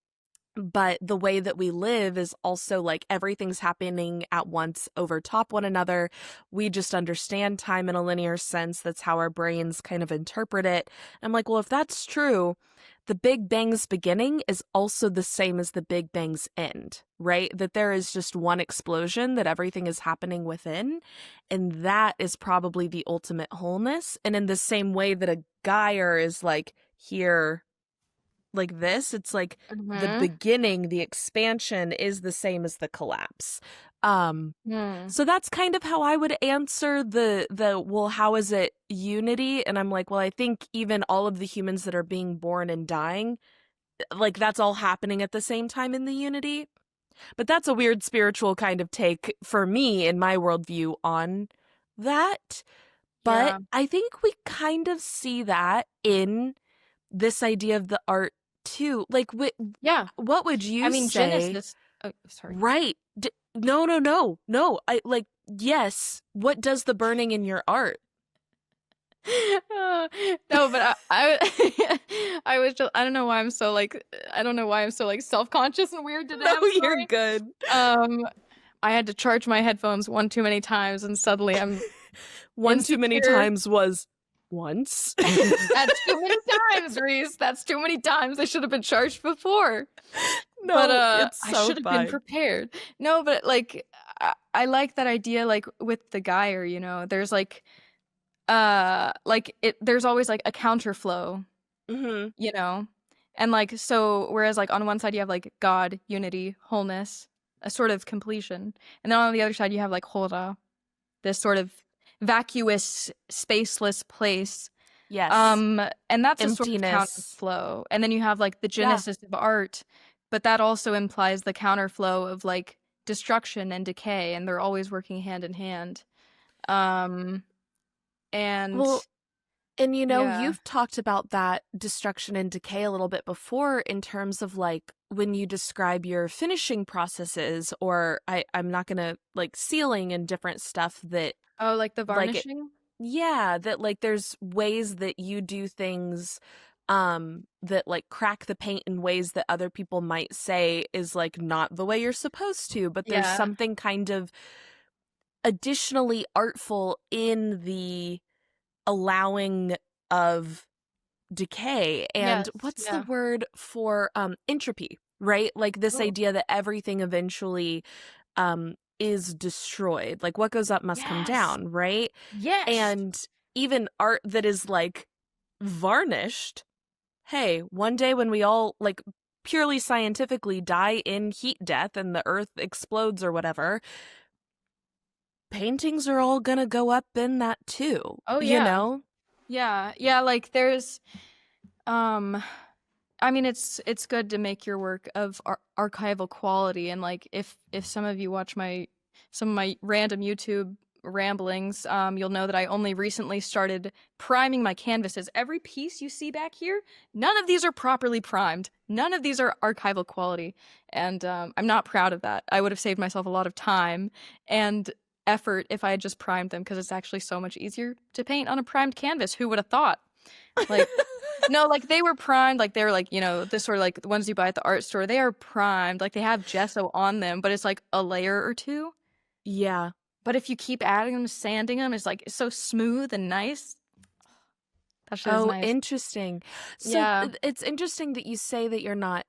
But the way that we live is also like everything's happening at once over top one another. We just understand time in a linear sense. That's how our brains kind of interpret it. I'm like, well, if that's true, the Big Bang's beginning is also the same as the Big Bang's end, right? That there is just one explosion, that everything is happening within. And that is probably the ultimate wholeness. And in the same way that a gyre is like here, like this, it's like the beginning, the expansion is the same as the collapse. So that's kind of how I would answer the well, how is it unity? And I'm like, well, I think even all of the humans that are being born and dying, like that's all happening at the same time in the unity. But that's a weird spiritual kind of take for me in my worldview on that. But I think we kind of see that in this idea of the art too. Like, what would you say? Genesis. Oh, sorry. Right. No. I like, yes. What does the burning in your art? No, but I was just, I don't know why I'm so like self-conscious and weird today. No, you're good. I had to charge my headphones one too many times, and suddenly I'm one too many times was once. That's too many times, Reese. That's too many times. I should have been charged before. No, but it's so I should have been prepared. No, but like I like that idea, like with the gyre, you know, there's like there's always like a counterflow, you know, and like so whereas like on one side you have like God, unity, wholeness, a sort of completion, and then on the other side you have like khōra, this sort of vacuous, spaceless place. Yes. And that's emptiness. A sort of counterflow. And then you have like the genesis of art, but that also implies the counterflow of like destruction and decay, and they're always working hand in hand. And you know, you've talked about that destruction and decay a little bit before in terms of like when you describe your finishing processes, or I'm not gonna like sealing and different stuff that like the varnishing? That like there's ways that you do things that like crack the paint in ways that other people might say is like not the way you're supposed to, but there's something kind of additionally artful in the allowing of decay. And what's the word for entropy, right? Like this idea that everything eventually is destroyed. Like what goes up must come down, right? Yes. And even art that is like varnished, hey, one day when we all like purely scientifically die in heat death and the earth explodes or whatever, paintings are all gonna go up in that too. Oh yeah. You know? Yeah, like there's I mean, it's good to make your work of archival quality, and like if some of you watch some of my random YouTube ramblings, you'll know that I only recently started priming my canvases. Every piece you see back here, none of these are properly primed. None of these are archival quality, and I'm not proud of that. I would have saved myself a lot of time and effort if I had just primed them, because it's actually so much easier to paint on a primed canvas. Who would have thought? Like, no, like they were primed, like they were like, you know, this sort of like the ones you buy at the art store, they are primed, like they have gesso on them, but it's like a layer or two. Yeah. But if you keep adding them, sanding them, it's like it's so smooth and nice. That shit is nice. Interesting. So it's interesting that you say that you're not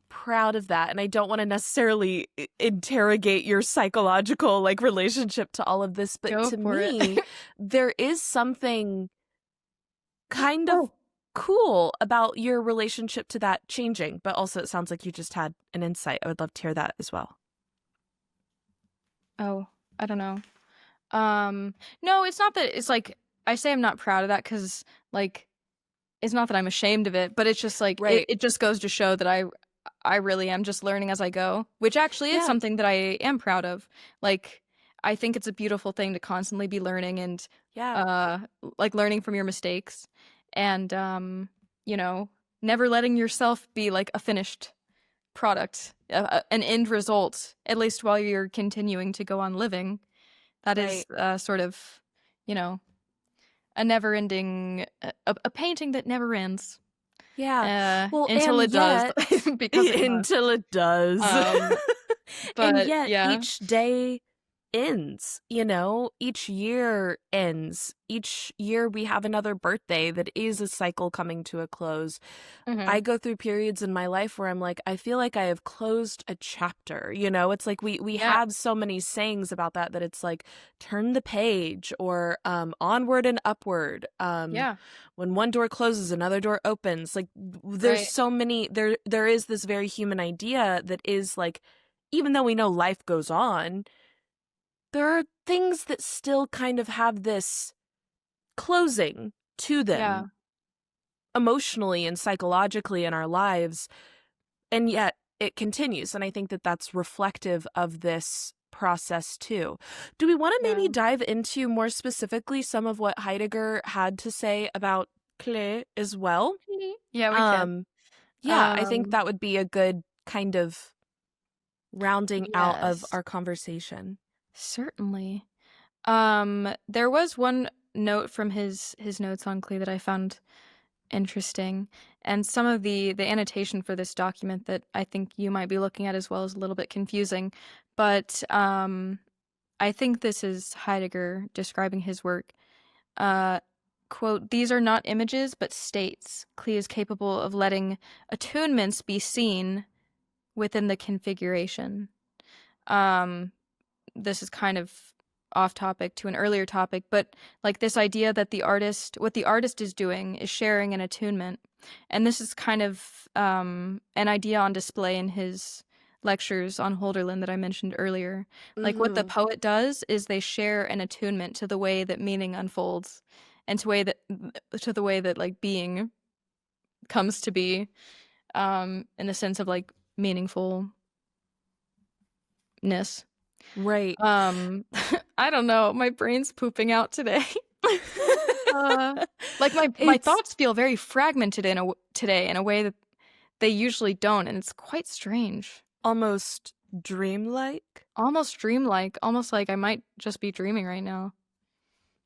proud of that, and I don't want to necessarily interrogate your psychological like relationship to all of this, but to me there is something kind of cool about your relationship to that changing, but also it sounds like you just had an insight. I would love to hear that as well. Oh, I don't know. No, it's not that it's like I say I'm not proud of that, because like it's not that I'm ashamed of it, but it's just like it just goes to show that I really am just learning as I go, which actually is something that I am proud of. Like I think it's a beautiful thing to constantly be learning and like learning from your mistakes, and you know, never letting yourself be like a finished product, an end result, at least while you're continuing to go on living. That is sort of, you know, a never-ending, a painting that never ends. Yeah. Well, until and it does, yet, because it does. until it does. And But yet yeah, each day ends, each year ends. Each year we have another birthday that is a cycle coming to a close. I go through periods in my life where I'm like, I feel like I have closed a chapter, It's like we Yeah. have so many sayings about that it's like, turn the page, or onward and upward. Yeah. When one door closes, another door opens. Like, there's Right. so many, there is this very human idea that is like, even though we know life goes on, there are things that still kind of have this closing to them. Yeah. Emotionally and psychologically in our lives, and yet it continues. And I think that that's reflective of this process too. Do we want to maybe dive into more specifically some of what Heidegger had to say about Klee as well? Yeah, we can. Yeah, I think that would be a good kind of rounding out of Yes. our conversation. Certainly. There was one note from his notes on Klee that I found interesting, and some of the annotation for this document that I think you might be looking at as well is a little bit confusing, but I think this is Heidegger describing his work. Quote, "These are not images but states. Klee is capable of letting attunements be seen within the configuration." This is kind of off topic to an earlier topic, but like this idea that what the artist is doing is sharing an attunement. And this is kind of an idea on display in his lectures on Holderlin that I mentioned earlier. Like what the poet does is they share an attunement to the way that meaning unfolds and to the way that like being comes to be, in the sense of like meaningfulness. Right. I don't know. My brain's pooping out today. Like my thoughts feel very fragmented today in a way that they usually don't, and it's quite strange. Almost dreamlike. Almost dreamlike. Almost like I might just be dreaming right now.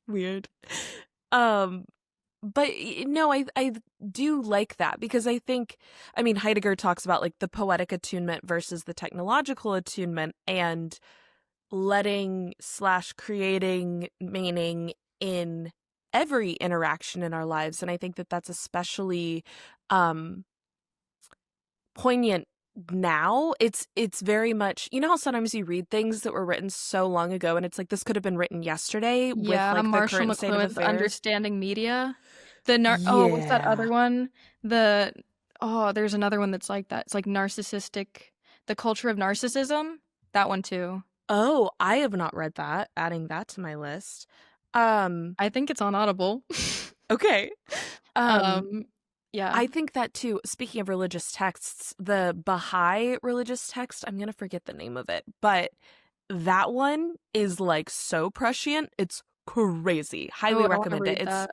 Weird. But no, I do like that, because I think, Heidegger talks about like the poetic attunement versus the technological attunement, and letting / creating meaning in every interaction in our lives. And I think that that's especially poignant now. It's very much, how sometimes you read things that were written so long ago and it's like, this could have been written yesterday with like Marshall the current state of McLuhan's affairs. Understanding Media. What's that other one? There's another one that's like that. It's like narcissistic, The Culture of Narcissism. That one too. Oh, I have not read that. Adding that to my list. I think it's on Audible. Okay. Yeah. I think that too. Speaking of religious texts, the Baha'i religious text, I'm going to forget the name of it, but that one is like so prescient. It's crazy. Highly recommend it. It's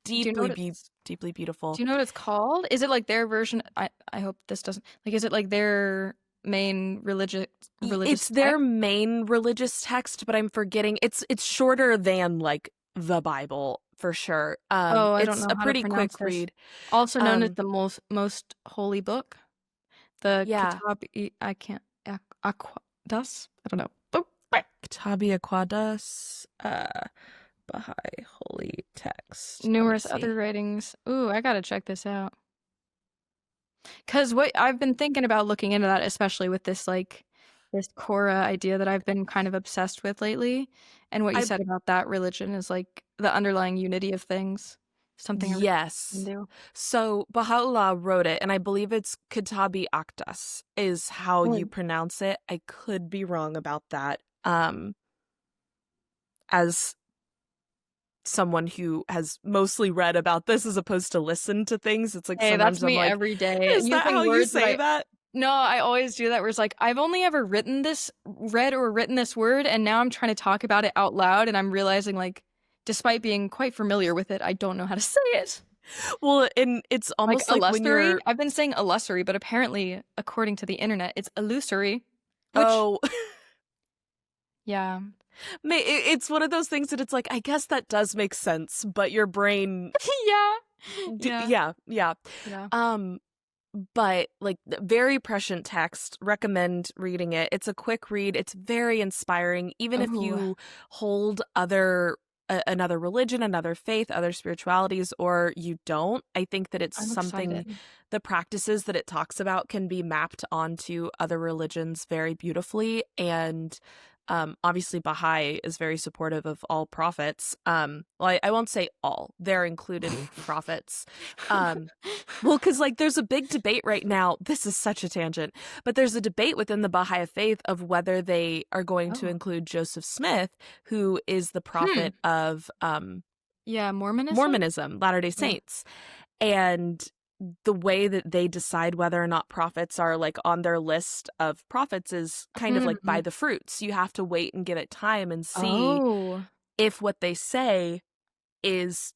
deeply beautiful. Do you know what it's called? Is it like their version? I hope this doesn't, like, is it like their main religious It's their main religious text, but I'm forgetting. It's shorter than like the Bible for sure. I don't know it's a how pretty to quick pronounce read. Also known as the most holy book. The Yeah. Kitab Aqdas? I don't know. Kitab Aqdas, Baha'i holy text. Numerous other writings. Ooh, I gotta check this out. Because what I've been thinking about looking into that, especially with this this khōra idea that I've been kind of obsessed with lately, and what you said about that religion is like the underlying unity of things. Something I yes. can do. So Baha'u'llah wrote it, and I believe it's Kitabi Aqdas is how you pronounce it. I could be wrong about that. As someone who has mostly read about this as opposed to listen to things, it's like, hey, sometimes that's me I'm like, every day. Is that how you say that? No, I always do that where it's like, I've only ever read or written this word, and now I'm trying to talk about it out loud, and I'm realizing, like, despite being quite familiar with it, I don't know how to say it. Well, and it's almost like when you're... I've been saying illusory, but apparently, according to the internet, it's illusory. Oh. Yeah. It's one of those things that it's like, I guess that does make sense, but your brain, Yeah. yeah. But like very prescient text, recommend reading it. It's a quick read. It's very inspiring, even if Ooh. you hold another religion, another faith, other spiritualities, or you don't. I think that it's I'm something, excited. the practices that it talks about can be mapped onto other religions very beautifully. And obviously Baha'i is very supportive of all prophets. Well, I won't say all, they're included prophets. Well, because like there's a big debate right now. This is such a tangent, but there's a debate within the Baha'i faith of whether they are going to include Joseph Smith, who is the prophet of Mormonism, Latter-day Saints. And the way that they decide whether or not prophets are like on their list of prophets is kind of like by the fruits. You have to wait and give it time and see if what they say is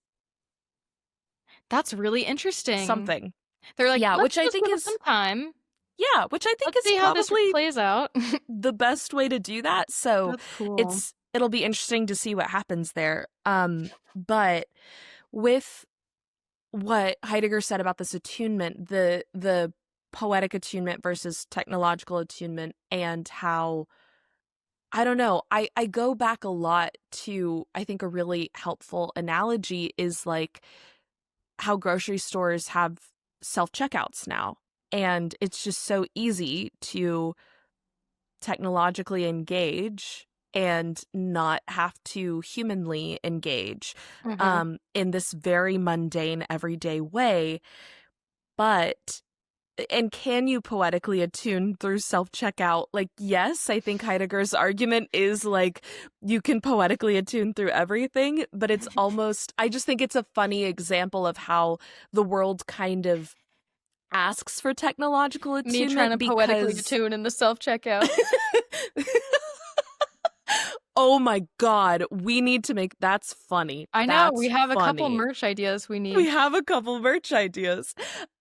that's really interesting. something. They're like, yeah, let's which I just think give it is some time. Yeah, which I think Let's is see how this probably plays out. the best way to do that. So That's cool. it'll be interesting to see what happens there. But with what Heidegger said about this attunement, the poetic attunement versus technological attunement, and how, I don't know, I go back a lot to, I think a really helpful analogy is like how grocery stores have self-checkouts now. And it's just so easy to technologically engage and not have to humanly engage in this very mundane, everyday way. But, and can you poetically attune through self-checkout? Like, yes, I think Heidegger's argument is like, you can poetically attune through everything, but it's almost, I just think it's a funny example of how the world kind of asks for technological attunement. Me trying to poetically attune in the self-checkout. Oh my god, we need to make, that's funny. I know, That's we have funny. a couple merch ideas we need. We have a couple merch ideas.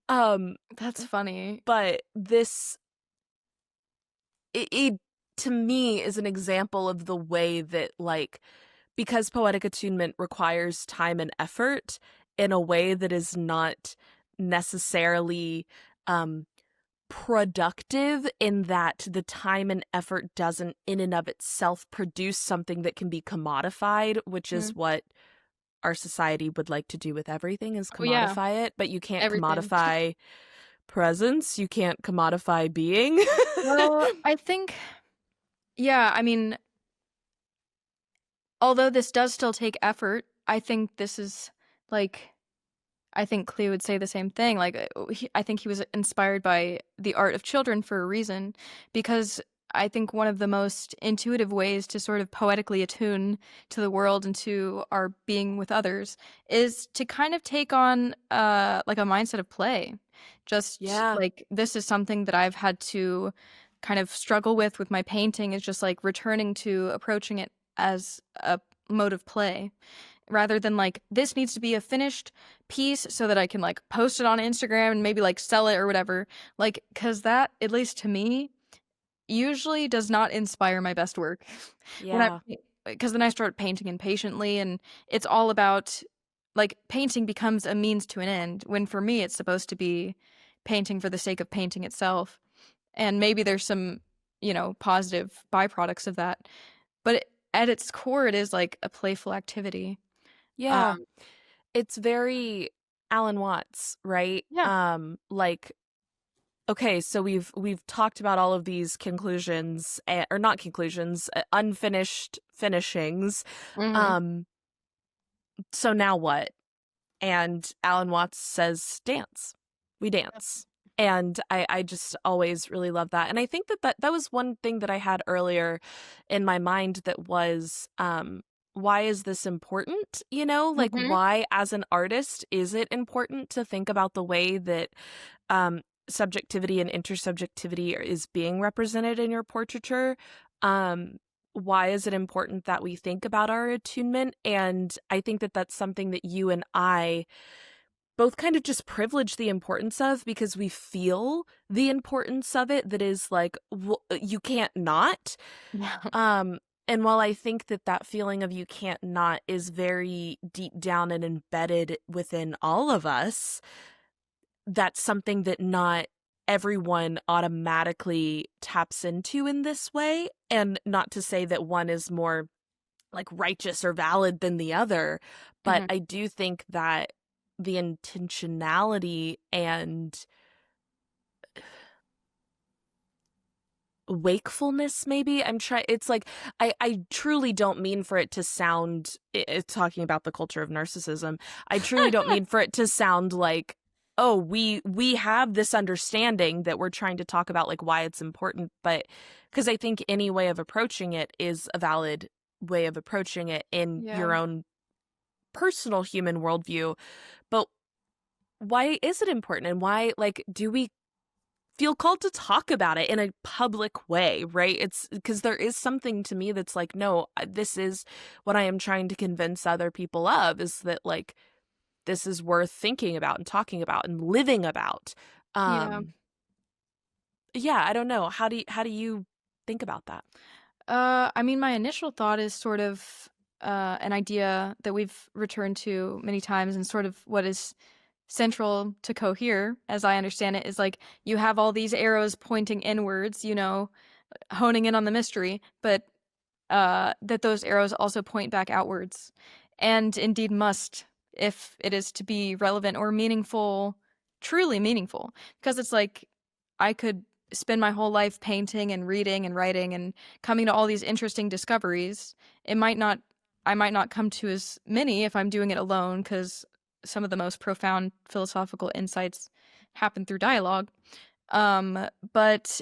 That's funny. But this, it to me is an example of the way that, like, because poetic attunement requires time and effort in a way that is not necessarily productive, in that the time and effort doesn't in and of itself produce something that can be commodified, which is what our society would like to do with everything, is commodify it. But you can't commodify presence, you can't commodify being. Well, I think, yeah, I mean, although this does still take effort, I think this is like, I think Klee would say the same thing. Like, I think he was inspired by the art of children for a reason, because I think one of the most intuitive ways to sort of poetically attune to the world and to our being with others is to kind of take on like a mindset of play. Just like, this is something that I've had to kind of struggle with my painting, is just like returning to approaching it as a mode of play, rather than like, this needs to be a finished piece so that I can like post it on Instagram and maybe like sell it or whatever. Like, because that, at least to me, usually does not inspire my best work. Yeah. Because then I start painting impatiently, and it's all about, like, painting becomes a means to an end, when for me it's supposed to be painting for the sake of painting itself. And maybe there's some, positive byproducts of that. But at its core, it is like a playful activity. Yeah. It's very Alan Watts, right? Yeah. Like, okay, so we've talked about all of these conclusions, or not conclusions, unfinished finishings. So now what? And Alan Watts says, dance. We dance. And I just always really love that. And I think that was one thing that I had earlier in my mind, that was, why is this important? Like, why, as an artist, is it important to think about the way that subjectivity and intersubjectivity is being represented in your portraiture? Why is it important that we think about our attunement? And I think that that's something that you and I both kind of just privilege the importance of, because we feel the importance of it, that is like, you can't not. And while I think that feeling of you can't not is very deep down and embedded within all of us, that's something that not everyone automatically taps into in this way. And not to say that one is more like righteous or valid than the other, but I do think that the intentionality and wakefulness, maybe it's like I truly don't mean for it to sound talking about the culture of narcissism. I truly don't mean for it to sound like, oh, we have this understanding that we're trying to talk about like why it's important, but because I think any way of approaching it is a valid way of approaching it in your own personal human worldview. But why is it important, and why, like, do we feel called to talk about it in a public way, right? It's because there is something to me that's like, no, this is what I am trying to convince other people of, is that like this is worth thinking about and talking about and living about. Yeah, I don't know. How do you think about that? I mean, my initial thought is sort of an idea that we've returned to many times, and sort of what is central to Cohere, as I understand it, is like you have all these arrows pointing inwards, you know, honing in on the mystery, but that those arrows also point back outwards, and indeed must, if it is to be relevant or meaningful, truly meaningful. Because it's like I could spend my whole life painting and reading and writing and coming to all these interesting discoveries. I might not come to as many if I'm doing it alone, because some of the most profound philosophical insights happen through dialogue. But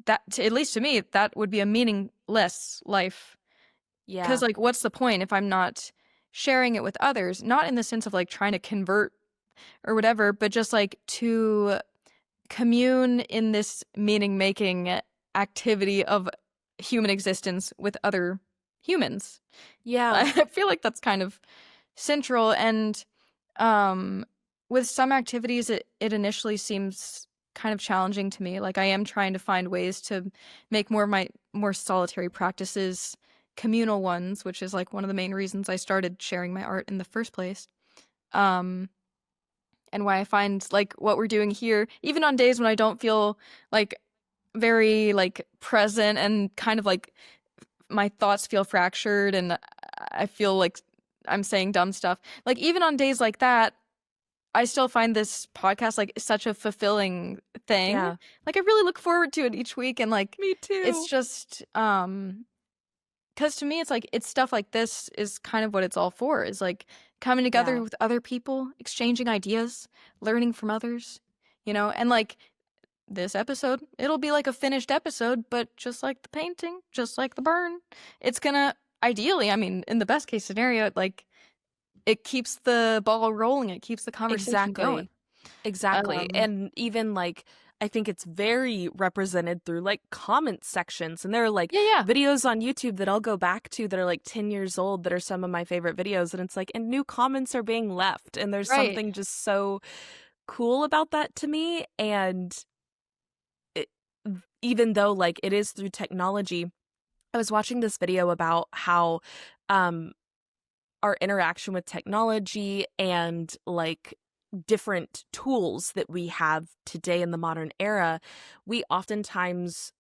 that, at least to me, that would be a meaningless life. Yeah. Because, like, what's the point if I'm not sharing it with others? Not in the sense of, like, trying to convert or whatever, but just, like, to commune in this meaning-making activity of human existence with other humans. Yeah. I feel like that's kind of central, and with some activities it initially seems kind of challenging to me. Like, I am trying to find ways to make more of my more solitary practices communal ones, which is like one of the main reasons I started sharing my art in the first place. And why I find like what we're doing here, even on days when I don't feel like very like present, and kind of like my thoughts feel fractured and I feel like I'm saying dumb stuff. Like, even on days like that, I still find this podcast like such a fulfilling thing. Yeah. Like, I really look forward to it each week, and like, Me too. it's just because to me it's like, it's stuff like this is kind of what it's all for, is like coming together with other people, exchanging ideas, learning from others, you know. And like this episode, it'll be like a finished episode, but just like the painting, just like the burn, it's gonna, ideally, I mean, in the best case scenario, like, it keeps the ball rolling, it keeps the conversation going. Exactly. And even like, I think it's very represented through like comment sections, and there are like videos on YouTube that I'll go back to that are like 10 years old that are some of my favorite videos, and it's like, and new comments are being left, and there's something just so cool about that to me. And even though like it is through technology, I was watching this video about how our interaction with technology and like different tools that we have today in the modern era, we oftentimes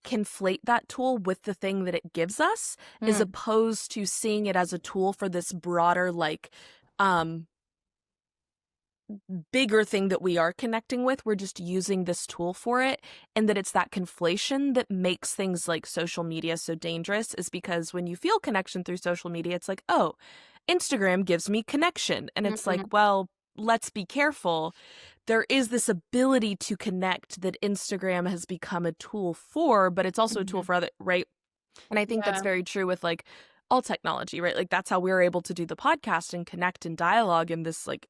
conflate that tool with the thing that it gives us, as opposed to seeing it as a tool for this broader, like, bigger thing that we are connecting with. We're just using this tool for it, and that it's that conflation that makes things like social media so dangerous, is because when you feel connection through social media, it's like, oh, Instagram gives me connection, and it's like, well, let's be careful. There is this ability to connect that Instagram has become a tool for, but it's also a tool for other, right? And I think that's very true with like all technology, right? Like, that's how we're able to do the podcast and connect and dialogue in this like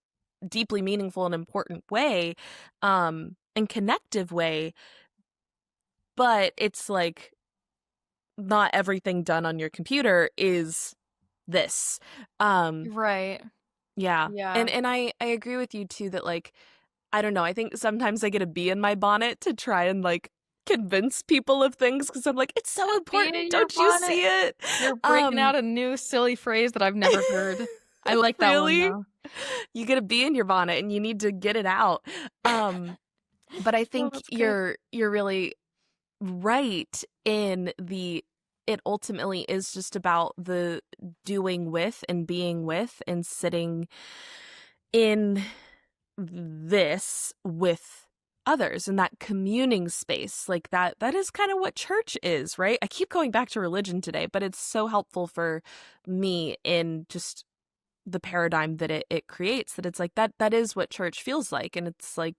deeply meaningful and important way, and connective way. But it's like, not everything done on your computer is this. Right. Yeah. And I agree with you too that like, I don't know, I think sometimes I get a bee in my bonnet to try and like convince people of things because I'm like, it's so Be in important. your Don't you bonnet. see it? You're breaking out a new silly phrase that I've never heard. I like that Really? one now. You get a bee in your bonnet and you need to get it out. But I think that's good. you're really right in it ultimately is just about the doing with and being with and sitting in this with others in that communing space. Like that is kind of what church is, right? I keep going back to religion today, but it's so helpful for me in just the paradigm that it creates, that it's like that is what church feels like. And it's like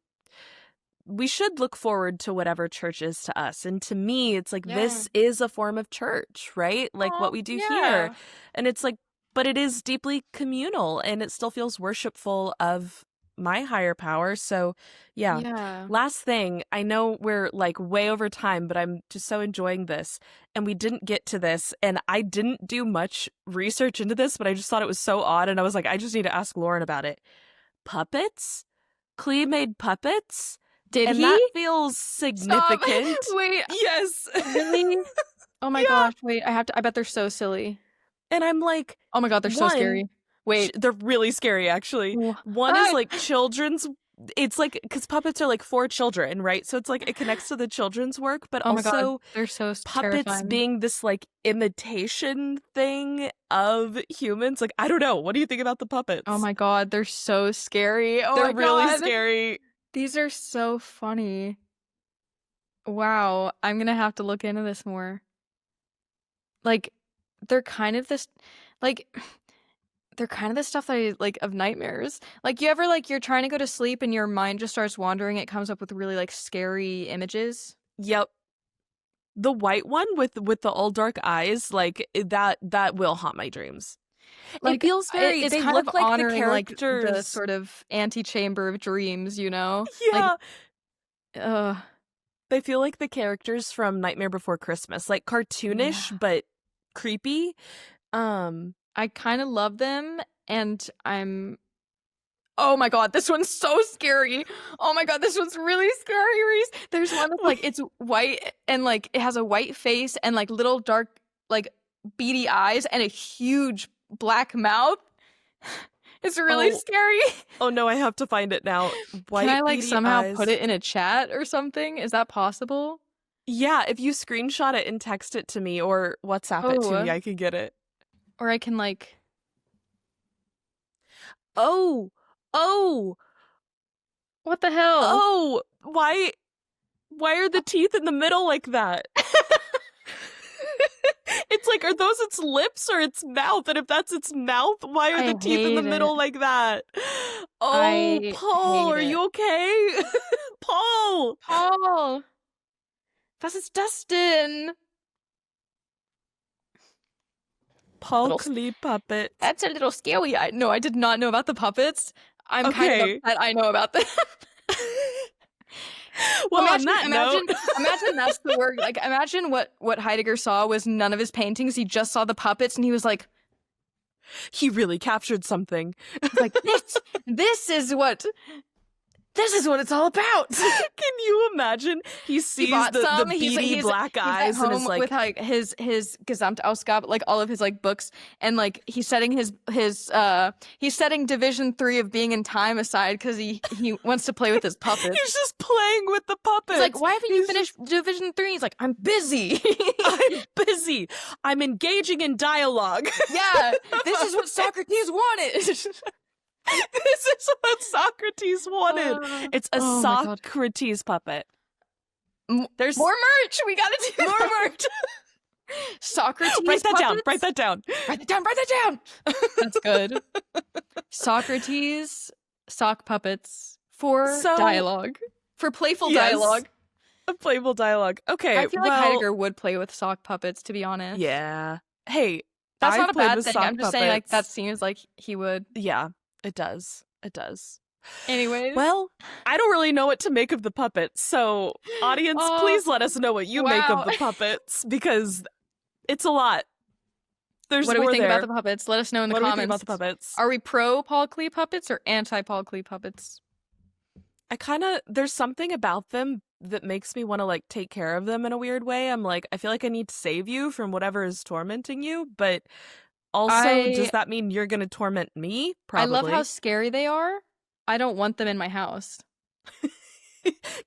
we should look forward to whatever church is to us. And to me, it's like this is a form of church, right? Like what we do here. And it's like, but it is deeply communal and it still feels worshipful of my higher power. So yeah. Last thing, I know we're like way over time, but I'm just so enjoying this. And we didn't get to this, and I didn't do much research into this, but I just thought it was so odd. And I was like, I just need to ask Lauren about it. Puppets? Klee made puppets? Did and he? that feels significant. Stop. Wait. Yes. Really? Oh my gosh. Wait, I bet they're so silly. And I'm like, oh my God, they're so scary. Wait. They're really scary, actually. One is like children's. It's like, because puppets are like for children, right? So it's like it connects to the children's work, but oh my also God, they're so puppets terrifying. being this like imitation thing of humans. Like, I don't know. What do you think about the puppets? Oh my God, they're so scary. Oh they're my God. really scary. These are so funny. Wow, I'm gonna have to look into this more. Like, they're kind of this, like, they're kind of the stuff that I like of nightmares. Like, you ever like you're trying to go to sleep and your mind just starts wandering. It comes up with really like scary images. Yep. The white one with the all dark eyes, like that will haunt my dreams. Like, it feels very. It's they kind look of like honoring the characters, like the sort of antechamber of dreams, you know? Yeah. Like, they feel like the characters from Nightmare Before Christmas, like cartoonish but creepy. I kind of love them, and I'm. Oh my God, this one's so scary. Oh my God, this one's really scary, Reese. There's one that's like, it's white and like it has a white face and like little dark, like beady eyes and a huge black mouth. It's really scary. Oh no, I have to find it now. White, can I like somehow eyes. put it in a chat or something? Is that possible? Yeah, if you screenshot it and text it to me or WhatsApp it to me, I can get it. Or I can like. Oh. What the hell? Oh, why are the teeth in the middle like that? It's like, are those its lips or its mouth? And if that's its mouth, why are the teeth in the middle like that? Oh, Paul, are you okay? Paul! Das ist Dustin! Paul Klee puppet. That's a little scary. No, I did not know about the puppets. I'm kind of upset I know about them. Well, imagine that's the word. Like, imagine what Heidegger saw was none of his paintings. He just saw the puppets, and he was like, he really captured something. Like, this is what it's all about. Can you imagine? He sees the beady black eyes and is like, with like his Gesamtausgabe, like all of his like books, and like he's setting he's setting Division 3 of Being in Time aside because he wants to play with his puppets. He's just playing with the puppets. He's like, why haven't you finished Division 3? He's like, I'm busy. I'm busy. I'm engaging in dialogue. Yeah, this is what Socrates wanted. This is what Socrates wanted. It's a Socrates puppet. There's more merch. We gotta do more merch. Socrates. Write that down. Write that down. That's good. Socrates sock puppets for dialogue, for playful dialogue. A playful dialogue. Okay. I feel like Heidegger would play with sock puppets, to be honest. Yeah. Hey, that's not a bad thing. I'm just saying, like, that seems like he would. Yeah. It does. Anyways. Well, I don't really know what to make of the puppets, so audience, please let us know what you make of the puppets, because it's a lot. There's what do more we think there. about the puppets? Let us know in the comments. What do we think about the puppets? Are we pro Paul Klee puppets or anti Paul Klee puppets? There's something about them that makes me want to like take care of them in a weird way. I'm like, I feel like I need to save you from whatever is tormenting you, but also, does that mean you're going to torment me? Probably. I love how scary they are. I don't want them in my house.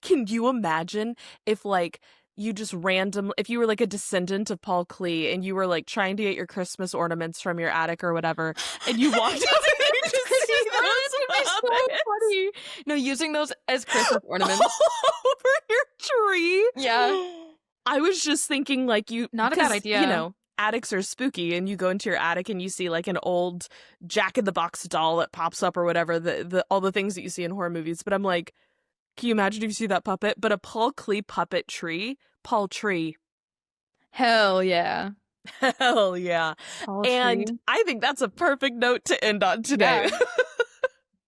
Can you imagine if like you just if you were like a descendant of Paul Klee and you were like trying to get your Christmas ornaments from your attic or whatever, and you walked out and you just see those so funny. No, using those as Christmas ornaments over your tree. Yeah. I was just thinking like not a bad idea. You know, attics are spooky, and you go into your attic and you see like an old Jack-in-the-Box doll that pops up or whatever, all the things that you see in horror movies. But I'm like, can you imagine if you see that puppet? But a Paul Klee puppet tree, Paul Tree. Hell yeah. Hell yeah. Paul and Tree. I think that's a perfect note to end on today.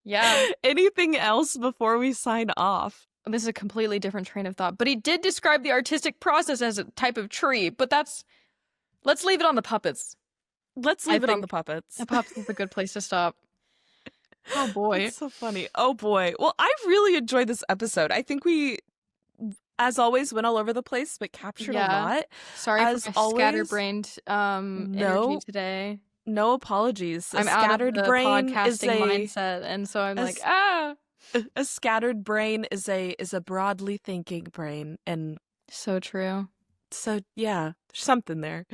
Yeah. Anything else before we sign off? This is a completely different train of thought. But he did describe the artistic process as a type of tree, but let's leave it on the puppets. Let's leave it on the puppets. The puppets is a good place to stop. Oh boy. That's so funny. Oh boy. Well, I really enjoyed this episode. I think we, as always, went all over the place, but captured a lot. Sorry for my scatterbrained energy today. No apologies. I'm out of the podcasting mindset, and so I'm like, A scattered brain is a broadly thinking brain, and so true. So yeah, there's something there.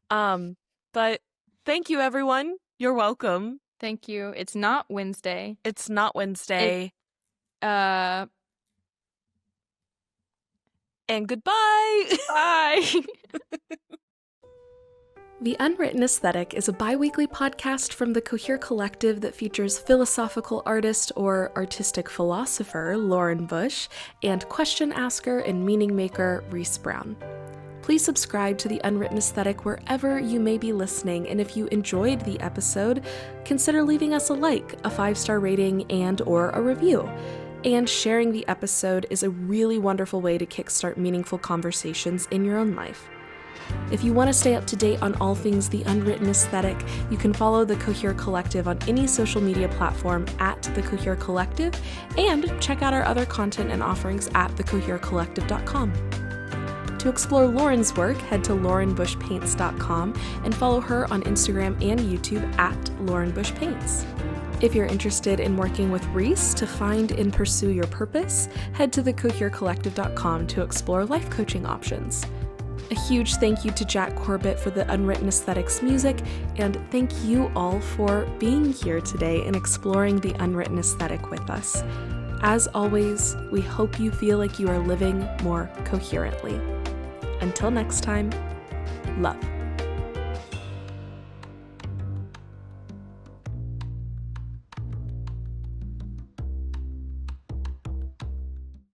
But thank you, everyone. You're welcome. Thank you. It's not Wednesday. It's not Wednesday. And goodbye. Bye. The Unwritten Aesthetic is a bi-weekly podcast from the Cohere Collective that features philosophical artist or artistic philosopher Lauren Bush and question asker and meaning maker Reese Brown. Please subscribe to The Unwritten Aesthetic wherever you may be listening, and if you enjoyed the episode, consider leaving us a like, a 5-star rating, and or a review. And sharing the episode is a really wonderful way to kickstart meaningful conversations in your own life. If you want to stay up to date on all things The Unwritten Aesthetic, you can follow the Cohere Collective on any social media platform at the Cohere Collective, and check out our other content and offerings at thecoherecollective.com. To explore Lauren's work, head to laurenbushpaints.com and follow her on Instagram and YouTube at laurenbushpaints. If you're interested in working with Reese to find and pursue your purpose, head to thecoherecollective.com to explore life coaching options. A huge thank you to Jack Corbett for the Unwritten Aesthetics music, and thank you all for being here today and exploring the Unwritten Aesthetic with us. As always, we hope you feel like you are living more coherently. Until next time, love.